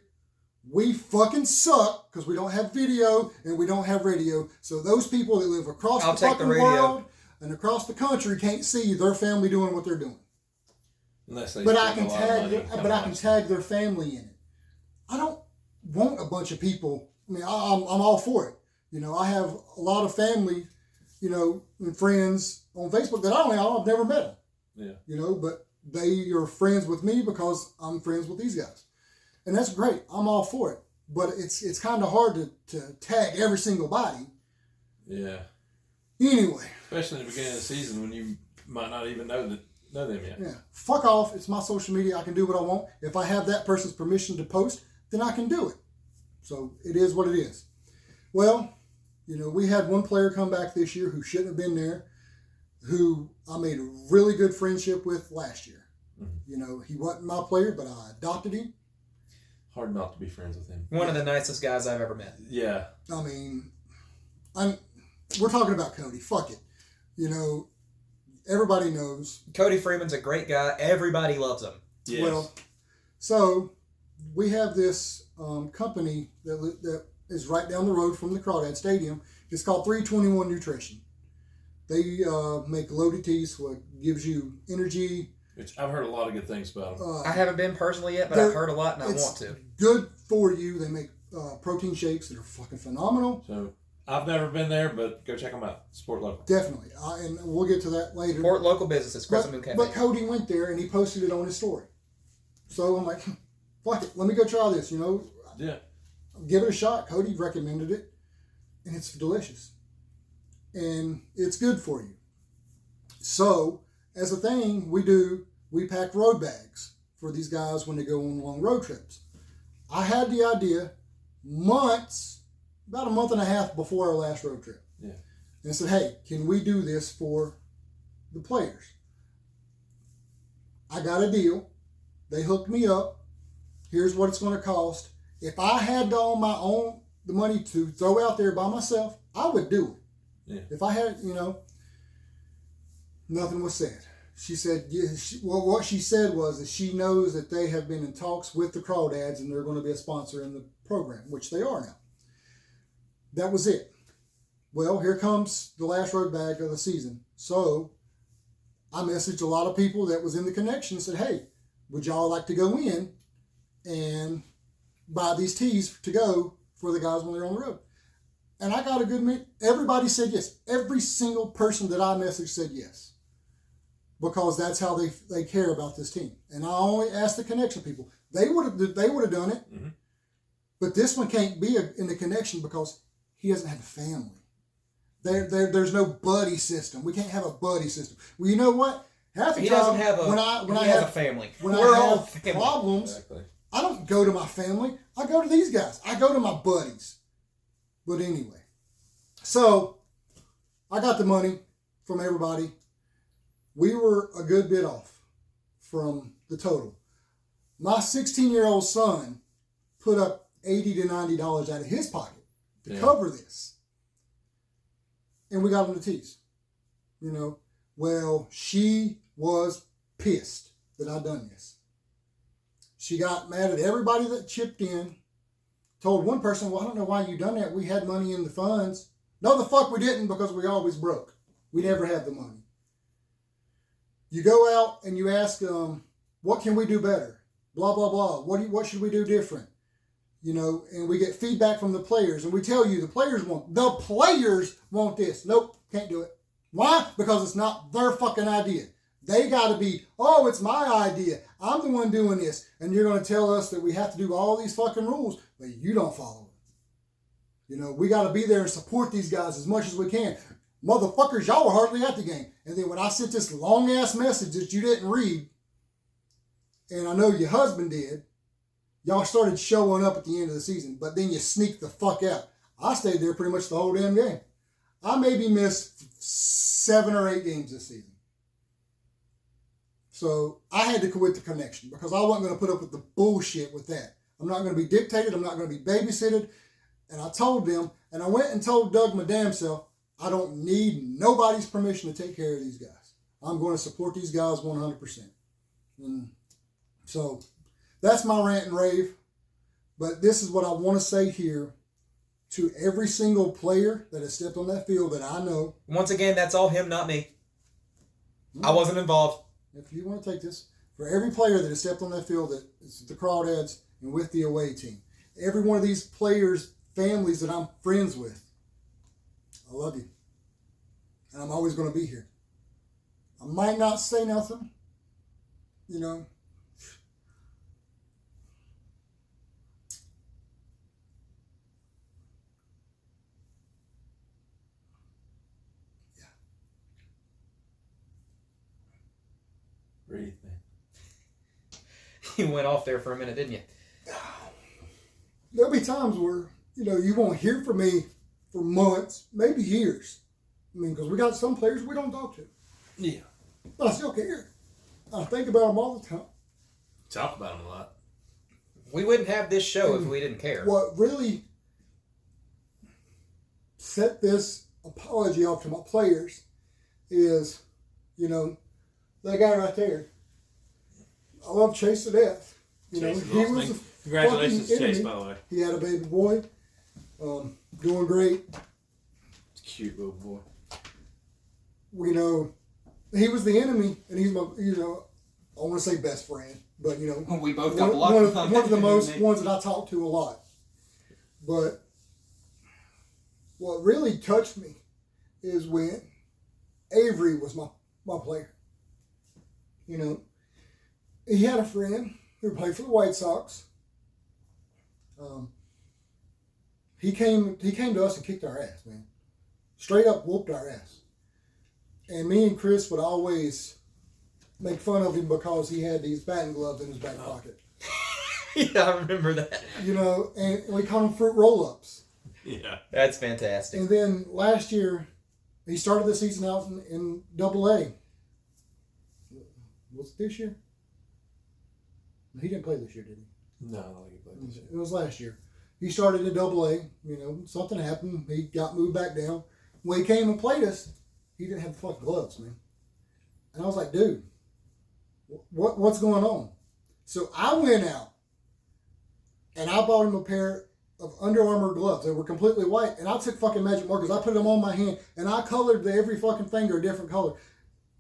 we fucking suck because we don't have video and we don't have radio. So those people that live across the fucking world and across the country can't see their family doing what they're doing.
Unless they
but I can tag their family in it. I don't want a bunch of people. I mean, I'm all for it. You know, I have a lot of family, you know, and friends on Facebook that I've never met them. Yeah. You know, but they are friends with me because I'm friends with these guys. And that's great. I'm all for it. But it's kind of hard to tag every single body.
Yeah.
Anyway.
Especially in the beginning of the season when you might not even know them yet.
Yeah. Fuck off. It's my social media. I can do what I want. If I have that person's permission to post, then I can do it. So it is what it is. Well, you know, we had one player come back this year who shouldn't have been there, who I made a really good friendship with last year. Mm-hmm. You know, he wasn't my player, but I adopted him.
Hard not to be friends with him.
One of the nicest guys I've ever met.
Yeah.
I mean, we're talking about Cody. Fuck it. You know, everybody knows.
Cody Freeman's a great guy. Everybody loves him.
Yes.
Well, so we have this company that is right down the road from the Crawdad Stadium. It's called 321 Nutrition. They make loaded teas, what gives you energy.
Which I've heard a lot of good things about them.
I haven't been personally yet, but I've heard a lot and I want to.
Good for you. They make protein shakes that are fucking phenomenal.
So I've never been there, but go check them out. Support local.
Definitely. And we'll get to that later.
Support local businesses. Crescent Moon Cafe.
But Cody went there and he posted it on his story. So I'm like, fuck it. Let me go try this,
Yeah.
Give it a shot. Cody recommended it. And it's delicious. And it's good for you. So, as a thing, we pack road bags for these guys when they go on long road trips. I had the idea about a month and a half before our last road trip.
Yeah.
And I said, hey, can we do this for the players? I got a deal. They hooked me up. Here's what it's going to cost. If I had the money to throw out there by myself, I would do it.
Yeah.
If I had, nothing was said. She said, what she said was that she knows that they have been in talks with the Crawdads and they're going to be a sponsor in the program, which they are now. That was it. Well, here comes the last road bag of the season. So I messaged a lot of people that was in the connection and said, hey, would y'all like to go in and buy these teas to go for the guys when they're on the road? And I got a good everybody said yes. Every single person that I messaged said yes. Because that's how they care about this team. And I only asked the connection people. They would have done it.
Mm-hmm.
But this one can't be in the connection because he doesn't have a family. There's no buddy system. We can't have a buddy system. Well, you know what? Half the
He
time
doesn't have
when I have
a family.
When
We're
I
all
have
family.
problems,
Exactly.
I don't go to my family. I go to these guys. I go to my buddies. But anyway, so I got the money from everybody. We were a good bit off from the total. My 16-year-old son put up $80 to $90 out of his pocket to cover this. And we got him the teas. Well, she was pissed that I'd done this. She got mad at everybody that chipped in. Told one person, well, I don't know why you done that. We had money in the funds. No, the fuck we didn't, because we always broke. We never had the money. You go out and you ask them, what can we do better? Blah, blah, blah. What should we do different? And we get feedback from the players. And we tell you, the players want this. Nope, can't do it. Why? Because it's not their fucking idea. They got to be, oh, it's my idea. I'm the one doing this. And you're going to tell us that we have to do all these fucking rules, but you don't follow them. We got to be there and support these guys as much as we can. Motherfuckers, y'all were hardly at the game. And then when I sent this long-ass message that you didn't read, and I know your husband did, y'all started showing up at the end of the season, but then you sneaked the fuck out. I stayed there pretty much the whole damn game. I maybe missed 7 or 8 games this season. So I had to quit the connection because I wasn't going to put up with the bullshit with that. I'm not going to be dictated. I'm not going to be babysitted. And I told them, and I went and told Doug my damn self, I don't need nobody's permission to take care of these guys. I'm going to support these guys 100%. And so that's my rant and rave. But this is what I want to say here to every single player that has stepped on that field that I know.
Once again, that's all him, not me. I wasn't involved.
If you want to take this, for every player that has stepped on that field that is the Crawdads and with the away team, every one of these players' families that I'm friends with, I love you. And I'm always going to be here. I might not say nothing,
Breathe, man.
You went off there for a minute, didn't you?
There'll be times where, you won't hear from me for months, maybe years. Because we got some players we don't talk to.
Yeah.
But I still care. I think about them all the time.
Talk about them a lot.
We wouldn't have this show if we didn't care.
What really set this apology off to my players is, You know, that guy right there. I love Chase to death. You know,
Chase is
he
awesome.
was a
Congratulations,
fucking
Chase,
enemy.
by the way.
He had a baby boy, doing great.
It's a cute little boy.
You know, he was the enemy, and he's my, you know, I want to say best friend, but you know,
We both got
one
blocked.
of the most ones that I talk to a lot. But what really touched me is when Avery was my player. You know, he had a friend who played for the White Sox. He came to us and kicked our ass, man. Straight up whooped our ass. And me and Chris would always make fun of him because he had these batting gloves in his back pocket.
Yeah, I remember that.
You know, and we called them fruit roll-ups.
Yeah.
That's fantastic.
And then last year, he started the season out in Double-A. Was it this year? He didn't play this year, did he?
No, I don't think he played this year.
It was last year. He started in Double-A. You know, something happened. He got moved back down. When he came and played us, he didn't have the fucking gloves, man. And I was like, dude, what's going on? So I went out and I bought him a pair of Under Armour gloves. They were completely white. And I took fucking magic markers. I put them on my hand and I colored every fucking finger a different color.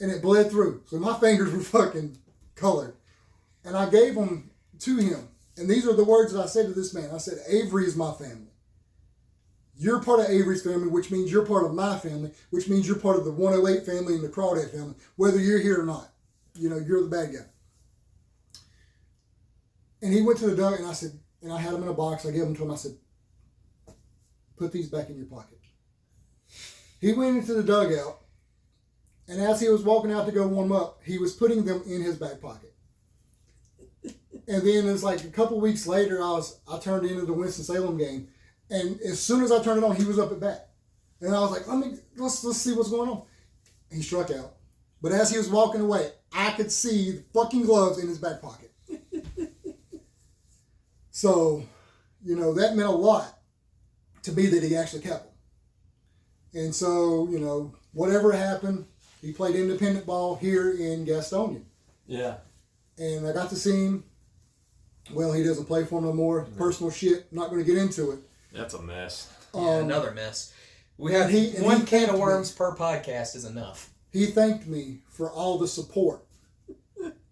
And it bled through. So my fingers were fucking colored. And I gave them to him. And these are the words that I said to this man. I said, Avery is my family. You're part of Avery's family, which means you're part of my family, which means you're part of the 108 family and the Crawdad family, whether you're here or not. You know, you're the bad guy. And he went to the dugout, and I said, and I had them in a box. I gave them to him. I said, put these back in your pocket. He went into the dugout, and as he was walking out to go warm up, he was putting them in his back pocket. And then it's like a couple weeks later, I turned into the Winston-Salem game. And as soon as I turned it on, he was up at bat. And I was like, let's see what's going on. He struck out. But as he was walking away, I could see the fucking gloves in his back pocket. So, you know, that meant a lot to me that he actually kept them. And so, you know, whatever happened, he played independent ball here in Gastonia.
Yeah.
And I got to see him. Well, he doesn't play for him no more. Personal shit. Not going to get into it.
That's a mess.
Yeah, another mess. We have
and
one
he
can of
thanked
worms
me.
per podcast is enough.
He thanked me for all the support.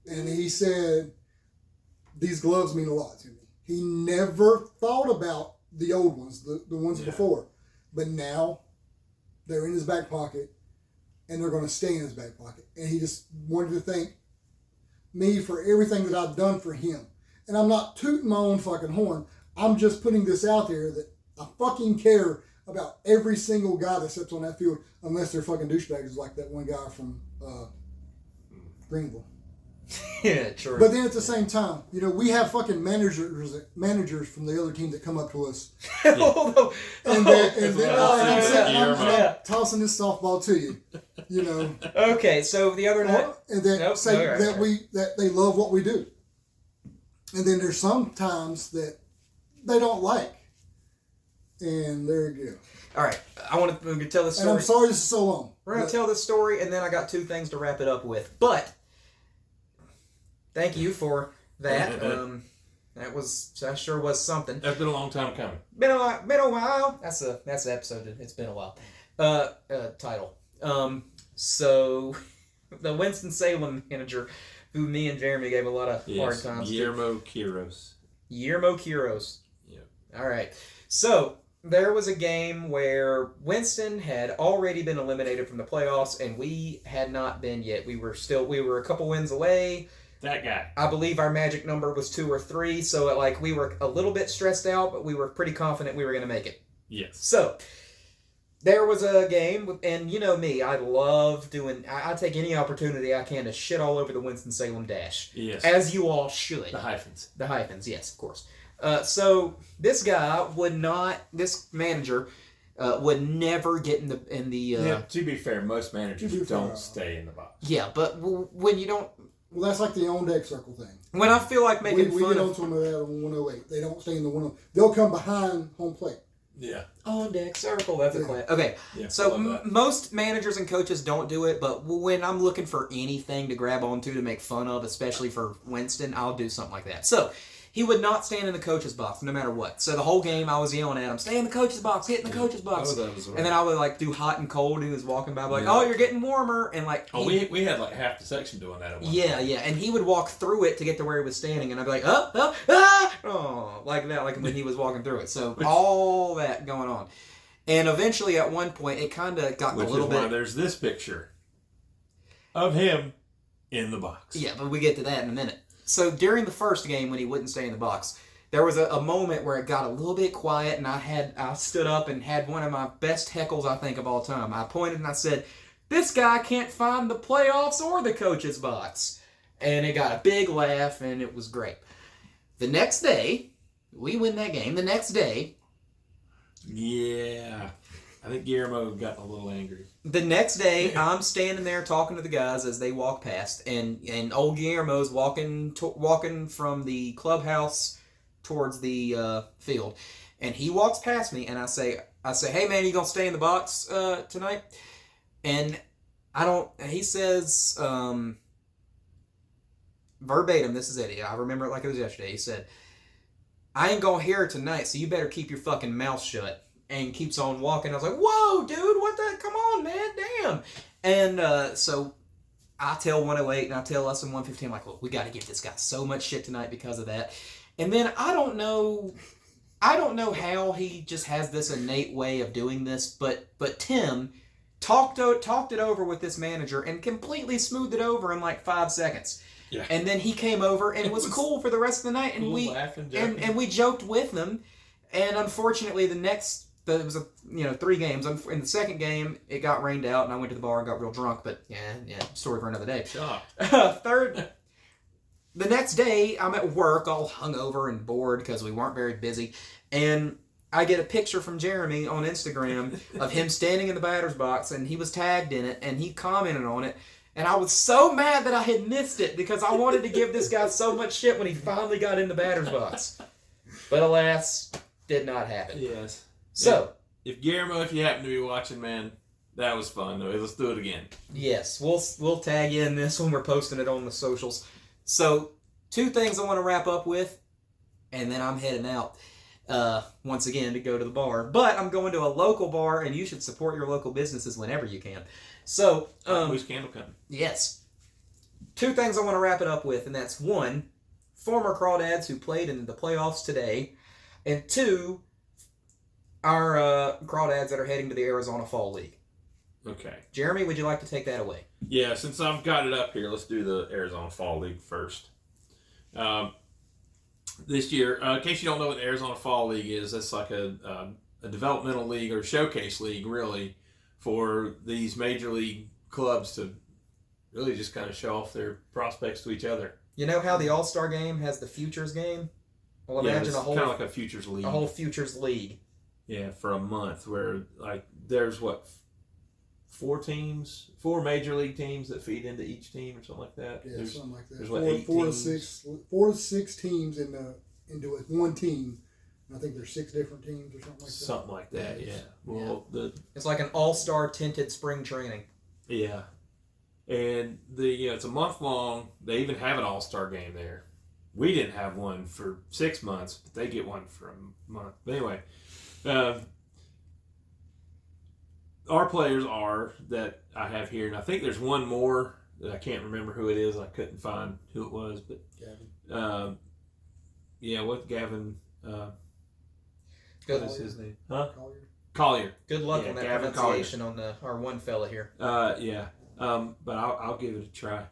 And he said, these gloves mean a lot to me. He never thought about the old ones, the ones before. But now they're in his back pocket and they're going to stay in his back pocket. And he just wanted to thank me for everything that I've done for him. And I'm not tooting my own fucking horn. I'm just putting this out there that I fucking care about every single guy that steps on that field, unless they're fucking douchebags like that one guy from Greenville.
Yeah, true.
But then at the same time, you know, we have fucking managers from the other team that come up to us.
Although,
And I'm tossing this softball to you, you know.
okay, so the other night,
And that say that they love what we do. And then there's some times that they don't like. And there you go.
all right, I want to tell this
And
story.
I'm sorry this is so long.
We're going to tell this story, and then I got two things to wrap it up with. But thank you for that. That sure was something.
That's been a long time coming.
Been a while. That's the episode. It's been a while. Title. So the Winston-Salem manager, who me and Jeremy gave a lot of hard times
Guillermo Quiros.
Guillermo Quiros.
Yep.
All right. So there was a game where Winston had already been eliminated from the playoffs, and we had not been yet. We were a couple wins away.
That guy.
I believe our magic number was 2 or 3, so we were a little bit stressed out, but we were pretty confident we were going to make it.
Yes.
So there was a game, and you know me, I love I take any opportunity I can to shit all over the Winston-Salem Dash.
Yes.
As you all should.
The hyphens.
The hyphens, yes, of course. So this manager would never get in the.
Yeah. To be fair, most managers don't stay in the box.
Yeah, but when you don't.
Well, that's like the on deck circle thing.
When I feel like making
we
fun
get
of.
onto them at 108. They don't stay in the 108. They'll come behind home plate.
Yeah.
On deck circle. That's a class. Okay.
Yeah.
So
I love that.
most managers and coaches don't do it, but when I'm looking for anything to grab onto to make fun of, especially for Winston, I'll do something like that. So he would not stand in the coach's box no matter what. So the whole game I was yelling at him, stay in the coach's box, get in the coach's box.
that was right.
And then I would like do hot and cold. He was walking by, like, oh, you're getting warmer, and like,
we had like half the section doing that at one
yeah,
time.
yeah, and he would walk through it to get to where he was standing, and I'd be like, oh, like that, like when he was walking through it. So all that going on, and eventually at one point it kind of got
Which
a little
is why
bit.
there's this picture of him in the box.
Yeah, but we get to that in a minute. So during the first game when he wouldn't stay in the box, there was a moment where it got a little bit quiet, and I stood up and had one of my best heckles I think of all time. I pointed and I said, "This guy can't find the playoffs or the coach's box," and it got a big laugh, and it was great. The next day, we win that game. The next day,
Yeah. I think Guillermo got a little angry.
The next day, I'm standing there talking to the guys as they walk past, and old Guillermo's walking from the clubhouse towards the field, and he walks past me, and I say, "Hey man, you gonna stay in the box tonight?" And I don't. He says verbatim. This is it. I remember it like it was yesterday. He said, "I ain't gonna hear it tonight, so you better keep your fucking mouth shut." And keeps on walking. I was like, "Whoa, dude, what the? Come on, man, damn!" And so I tell 108 and I tell us in 115, like, "Look, we got to give this guy so much shit tonight because of that." And then I don't know how he just has this innate way of doing this, but Tim talked it over with this manager and completely smoothed it over in like 5 seconds.
Yeah.
And then he came over and was cool for the rest of the night, and
Cool,
we
laughing,
and we joked with them. And unfortunately, there was 3 games. In the second game, it got rained out, and I went to the bar and got real drunk. But yeah, story for another day.
Shocked.
Third, the next day, I'm at work, all hungover and bored because we weren't very busy, and I get a picture from Jeremy on Instagram of him standing in the batter's box, and he was tagged in it, and he commented on it. And I was so mad that I had missed it because I wanted to give this guy so much shit when he finally got in the batter's box. But alas, did not happen.
Yes.
So,
if Guillermo, if you happen to be watching, man, that was fun. Let's do it again.
yes, we'll tag you in this when we're posting it on the socials. So, 2 things I want to wrap up with, and then I'm heading out once again to go to the bar. But I'm going to a local bar, and you should support your local businesses whenever you can. So,
Moose Candle Company.
yes. 2 things I want to wrap it up with, and that's 1, former crawdads who played in the playoffs today, and 2, our crawdads that are heading to the Arizona Fall League.
Okay.
Jeremy, would you like to take that away?
Yeah, since I've got it up here, let's do the Arizona Fall League first. This year, in case you don't know what the Arizona Fall League is, that's like a developmental league or showcase league, really, for these major league clubs to really just kind of show off their prospects to each other.
You know how the All-Star game has the Futures game? Well, imagine
it's
a whole
kind of like a futures league.
a whole Futures league.
Yeah, for a month, where like there's 4 major league teams that feed into each team or something like that.
Yeah, something like that.
There's what,
4 to
8
6 teams into one team. And I think there's 6 different teams or something like that.
Something like that, yeah. Well,
It's like an all-star tinted spring training.
yeah, and it's a month long. They even have an all-star game there. We didn't have one for 6 months, but they get one for a month. But anyway, our players are that I have here, and I think there's one more that I can't remember who it is. I couldn't find who it was, but
Gavin.
What Gavin?
Good,
What is his name? Huh?
Collier.
Collier.
good luck
Yeah,
on that
Gavin
pronunciation on our one fella here.
Yeah. But I'll give it a try.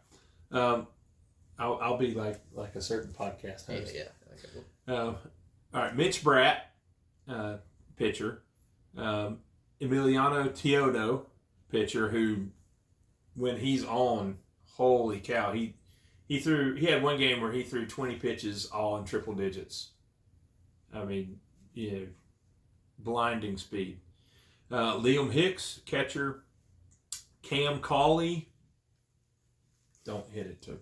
I'll be like a certain podcast host.
Yeah. Okay,
All right, Mitch Bratt, pitcher. Emiliano Teodo, pitcher, who, when he's on, holy cow, he had one game where he threw 20 pitches all in triple digits. I mean, blinding speed. Liam Hicks, catcher. Cam Cauley, don't hit it to.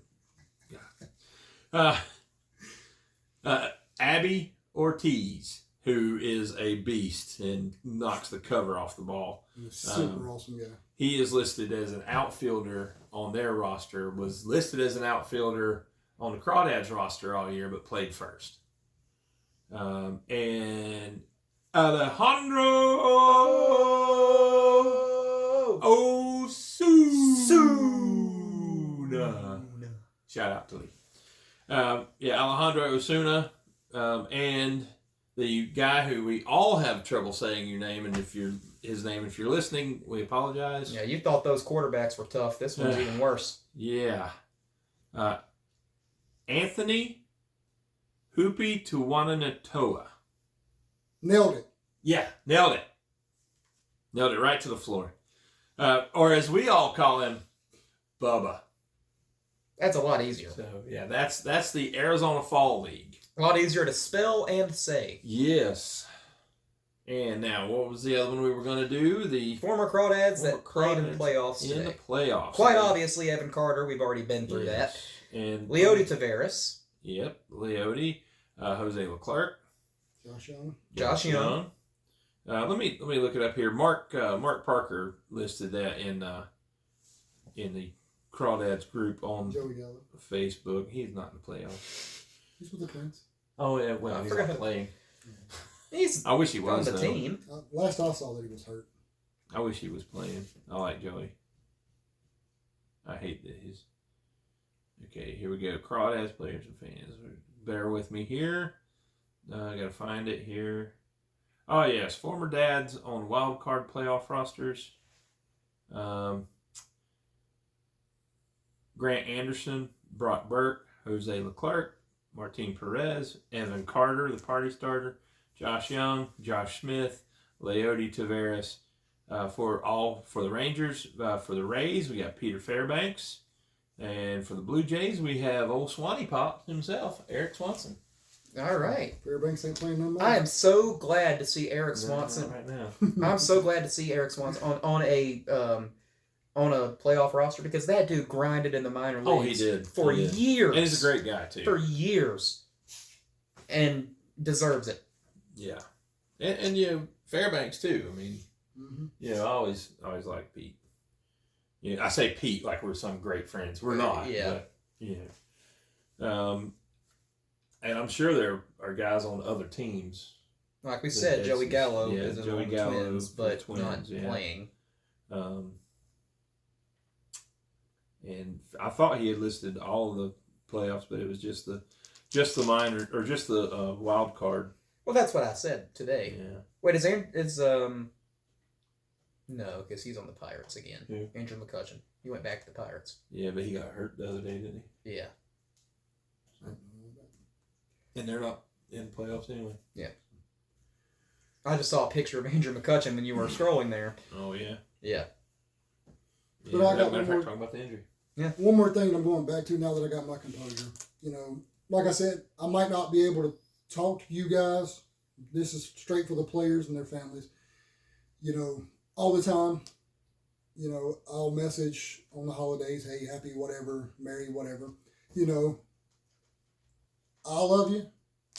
Abby Ortiz, who is a beast and knocks the cover off the ball.
He's a super awesome guy.
He is listed as an outfielder on their roster, was listed as an outfielder on the Crawdads roster all year, but played first. And Alejandro Osuna. Shout out to Lee. Alejandro Osuna, and the guy who we all have trouble saying your name, and if you're listening, we apologize.
Yeah, you thought those quarterbacks were tough. This one's even worse.
Yeah. Anthony Hupi Tuwananatoa.
Nailed it.
Yeah, nailed it. Nailed it right to the floor. Or as we all call him, Bubba.
That's a lot easier.
So yeah, that's the Arizona Fall League.
A lot easier to spell and say.
Yes. And now, what was the other one we were going to do? The
Former Crawdads
former
that played in the
Crawdads
playoffs
in
today.
the playoffs.
Quite obviously, Evan Carter. We've already been through that.
And
Leody Taveras.
Yep, Leody. Jose Leclerc.
Josh Young.
Let me look it up here. Mark Parker listed that in the Crawdads group on
Joey Gallo.
Facebook. He's not in the playoffs.
He's with the Twins.
Oh yeah, well he's not playing.
I
wish he was
on the team.
Last I saw that he was hurt.
I wish he was playing. I like Joey. I hate that he's. Okay, here we go. Crawdads players and fans. Bear with me here. I gotta find it here. Oh yes, former dads on wild card playoff rosters. Grant Anderson, Brock Burke, Jose Leclerc, Martin Perez, Evan Carter, the party starter, Josh Young, Josh Smith, Leody Taveras. For the Rangers, for the Rays, we got Peter Fairbanks. And for the Blue Jays, we have old Swanee Pop himself, Eric Swanson.
All right.
Fairbanks ain't playing no more.
I am so glad to see Eric Swanson.
Right now.
I'm so glad to see Eric Swanson on a playoff roster because that dude grinded in the minor leagues.
Oh, he did.
For
He did.
years.
And he's a great guy, too.
For years. And deserves it.
Yeah. And Fairbanks, too. I mean, I always like Pete. I say Pete like we're some great friends. We're not.
Yeah.
But, and I'm sure there are guys on other teams.
Like we said, Joey Gallo is
Joey
on
Gallo
the Twins, but not
yeah.
playing.
And I thought he had listed all of the playoffs, but it was just the minor or just the wild card.
Well, that's what I said today.
Yeah.
Wait, no, because he's on the Pirates again.
Who?
Andrew McCutcheon. He went back to the Pirates.
Yeah, but he got hurt the other day, didn't he?
Yeah.
And they're not in playoffs anyway.
Yeah. I just saw a picture of Andrew McCutcheon when you were scrolling there.
Oh yeah.
Yeah.
Yeah,
But I got
matter of
one
fact, talking about the injury.
Yeah. One more thing I'm going back to now that I got my composure. Like I said, I might not be able to talk to you guys. This is straight for the players and their families. All the time. I'll message on the holidays, hey, happy whatever, merry whatever. I love you.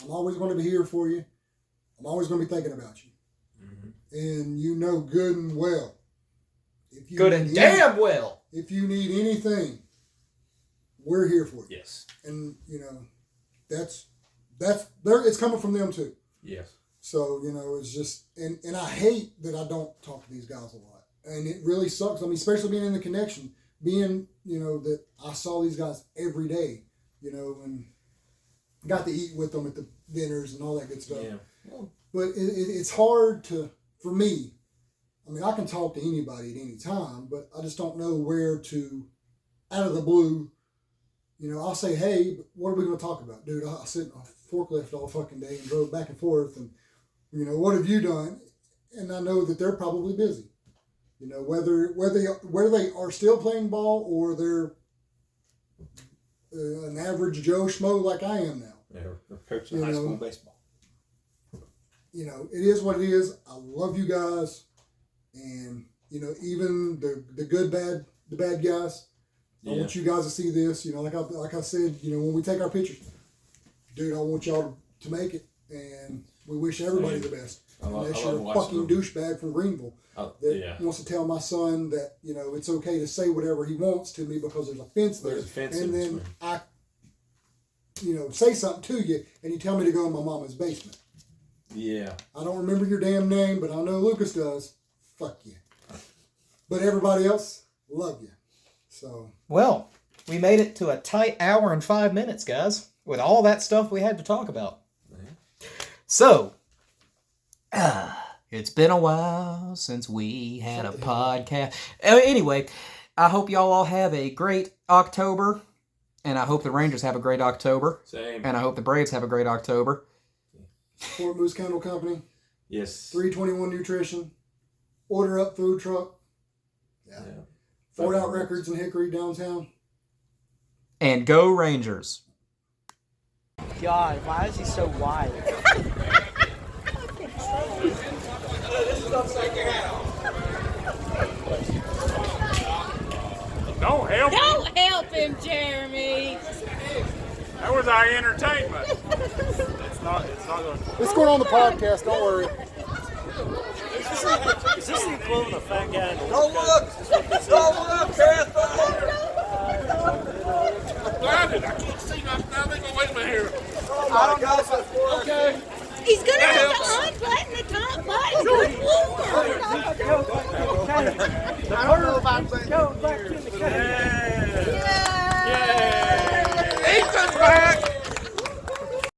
I'm always going to be here for you. I'm always going to be thinking about you. Mm-hmm. And good and well.
Damn well.
If you need anything, we're here for you.
Yes.
And, that's there. It's coming from them too.
Yes.
So, it's just, and I hate that I don't talk to these guys a lot. And it really sucks. I mean, especially being in the connection, that I saw these guys every day, and got to eat with them at the dinners and all that good stuff.
Yeah. Well,
but it's hard for me. I mean, I can talk to anybody at any time, but I just don't know where to, out of the blue, I'll say, hey, but what are we going to talk about? Dude, I sit in a forklift all fucking day and drove back and forth and, what have you done? And I know that they're probably busy. Whether they are still playing ball or they're an average Joe Schmo like I am now.
Yeah, or coaching high school baseball.
It is what it is. I love you guys. And, even the bad guys, I want you guys to see this. Like I said, when we take our pictures, dude, I want y'all to make it. And We wish everybody the best.
I love
Unless you're a fucking douchebag from Greenville that wants to tell my son that, you know, it's okay to say whatever he wants to me because there's a fence there.
There's a fence
and
in
then
between.
I, you know, say something to you and you tell me to go in my mama's basement.
Yeah.
I don't remember your damn name, but I know Lucas does. Fuck you. But everybody else, love you. So.
Well, we made it to a tight hour and 5 minutes, guys, with all that stuff we had to talk about. So, it's been a while since we had a podcast. Anyway, I hope y'all all have a great October, and I hope the Rangers have a great October.
Same.
And I hope the Braves have a great October.
Fort Moose Candle Company.
Yes.
321 Nutrition. Order Up Food Truck. Yeah. Ford Out Records in Hickory downtown.
And go Rangers.
God, why is he so wide?
Don't help him.
Don't help him, Jeremy.
That was our entertainment. It's not going to.
It's going on the podcast, don't worry.
Is this the equivalent of fat guy in the
Don't look, Kath. I'm blinded. I can't see nothing. Now they're going to wait me here. I don't know if it's okay.
He's gonna have to unbutton the top button.
I don't know if I'm going back in the cage.
Ethan's back.